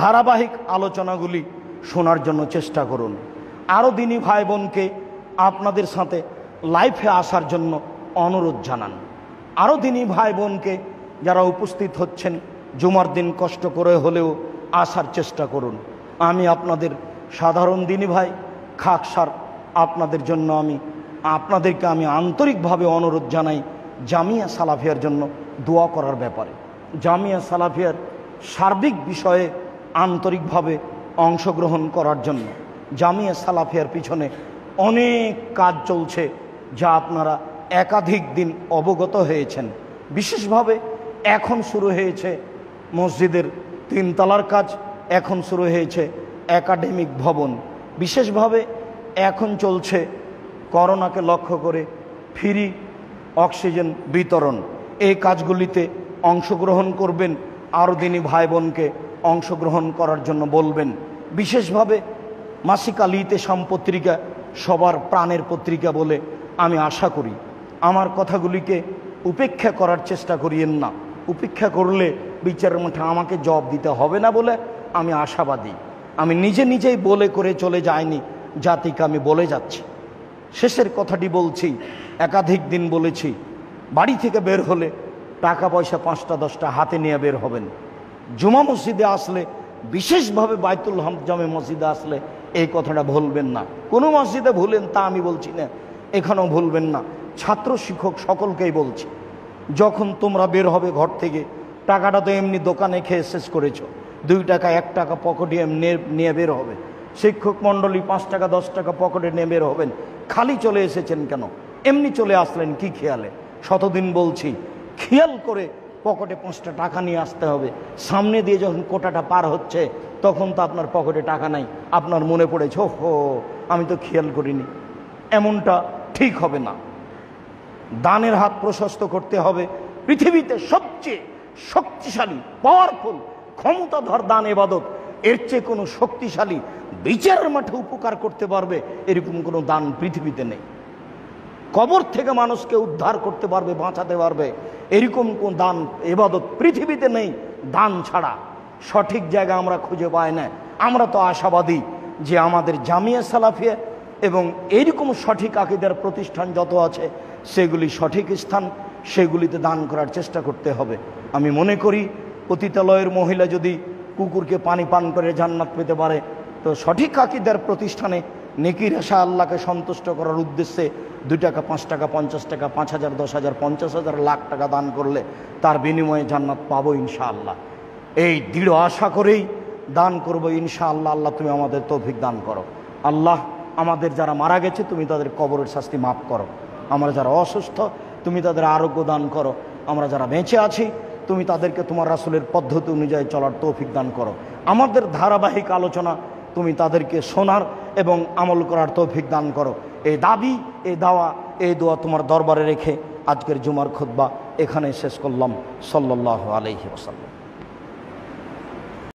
ধারাবাহিক আলোচনাগুলি শোনার জন্য চেষ্টা করুন। আরও দিনী ভাই বোনকে আপনাদের সাথে লাইফে আসার জন্য অনুরোধ জানান। আরও দিনী ভাই বোনকে যারা উপস্থিত হচ্ছেন জুমার দিন কষ্ট করে হলেও আসার চেষ্টা করুন। আমি আপনাদের সাধারণ দিনী ভাই খাকসার, আপনাদের জন্য আপনাদেরকে আমি আন্তরিকভাবে অনুরোধ জানাই জামিয়া সালাফিয়ার জন্য দোয়া করার ব্যাপারে। জামিয়া সালাফিয়ার সার্বিক বিষয়ে আন্তরিকভাবে অংশগ্রহণ করার জন্য। জামিয়া সালাফিয়ার পিছনে অনেক কাজ চলছে যা আপনারা একাধিক দিন অবগত হয়েছেন। বিশেষভাবে এখন শুরু হয়েছে মসজিদের 3 তলার কাজ, এখন শুরু হয়েছে একাডেমিক ভবন। বিশেষভাবে এখন চলছে করোনাকে লক্ষ্য করে ফ্রি অক্সিজেন বিতরণ। এই কাজগুলিতে অংশগ্রহণ করবেন, আরও দিনী ভাই বোনকে অংশগ্রহণ করার জন্য বলবেন। বিশেষভাবে মাসিক আল ইতেসাম পত্রিকা সবার প্রাণের পত্রিকা বলে আমি আশা করি। আমার কথাগুলিকে উপেক্ষা করার চেষ্টা করিয়েন না। উপেক্ষা করলে বিচারের মাঠে আমাকে জবাব দিতে হবে না বলে আমি আশাবাদী। আমি নিজেই বলে করে চলে যাইনি, জাতিকে আমি বলে যাচ্ছি। শেষের কথাটি বলছি, একাধিক দিন বলেছি, বাড়ি থেকে বের হলে টাকা পয়সা 5টা 10টা হাতে নিয়ে বের হবেন। জুমা মসজিদে আসলে, বিশেষভাবে বাইতুল হামদ জামে মসজিদে আসলে এই কথাটা ভুলবেন না। কোনো মসজিদে ভুলেন তা আমি বলছি না, এখানেও ভুলবেন না। ছাত্র শিক্ষক সকলকেই বলছি, যখন তোমরা বের হবে ঘর থেকে, টাকাটা তো এমনি দোকানে খেয়ে শেষ করেছো, 2 টাকা 1 টাকা পকেটে নিয়ে বের হবে। শিক্ষক মণ্ডলী 5 টাকা 10 টাকা পকেটে নিয়ে বের হবেন। খালি চলে এসেছেন কেন? এমনি চলে আসলেন কি খেয়ালে? শতদিন বলছি, খেয়াল করে পকেটে 5টা টাকা নিয়ে আসতে হবে। সামনে দিয়ে যখন কোটাটা পার হচ্ছে তখন তো আপনার পকেটে টাকা নাই, আপনার মনে পড়েছে ওহো আমি তো খেয়াল করিনি। এমনটা ঠিক হবে না। দানের হাত প্রশস্ত করতে হবে। পৃথিবীতে সবচেয়ে শক্তিশালী পাওয়ারফুল ক্ষমতাধর দান ইবাদত, এর চেয়ে কোনো শক্তিশালী বিচারের মাঠে উপকার করতে পারবে এরকম কোনো দান পৃথিবীতে নেই। কবর থেকে মানুষকে উদ্ধার করতে পারবে, বাঁচাতে পারবে এরকম কোন দান ইবাদত পৃথিবীতে নেই। দান ছাড়া সঠিক জায়গা আমরা খুঁজে পাই না। আমরা তো আশাবাদী যে আমাদের জামিয়া সালাফিয়া এবং এইরকম সঠিক আকীদার প্রতিষ্ঠান যত আছে সেগুলি সঠিক স্থান, সেগুলিতে দান করার চেষ্টা করতে হবে। আমি মনে করি পতিতালয়ের মহিলা যদি কুকুরকে পানি পান করে জান্নাত পেতে পারে, তো সঠিক আকীদার প্রতিষ্ঠানে নেকির আশা আল্লাহকে সন্তুষ্ট করার উদ্দেশ্যে 2 টাকা 5 টাকা 50 টাকা 5,000 10,000 50,000 লাখ টাকা দান করলে তার বিনিময়ে জান্নাত পাবো ইনশাআল্লাহ। এই দৃঢ় আশা করেই দান করব ইনশাআল্লাহ। আল্লাহ তুমি আমাদের তৌফিক দান করো। আল্লাহ আমাদের যারা মারা গেছে তুমি তাদের কবরের শাস্তি মাফ করো। আমরা যারা অসুস্থ তুমি তাদের আরোগ্য দান করো। আমরা যারা বেঁচে আছি তুমি তাদেরকে তোমার রাসূলের পদ্ধতি অনুযায়ী চলার তৌফিক দান করো। আমাদের ধারাবাহিক আলোচনা তুমি তাদেরকে শোনার এবং আমল করার তৌফিক দান করো। এই দাবি, এই দাওয়া, এই দোয়া তোমার দরবারে রেখে আজকের জুমার খুতবা এখানে শেষ করলাম। সাল্লাল্লাহু আলাইহি ওয়াসাল্লাম।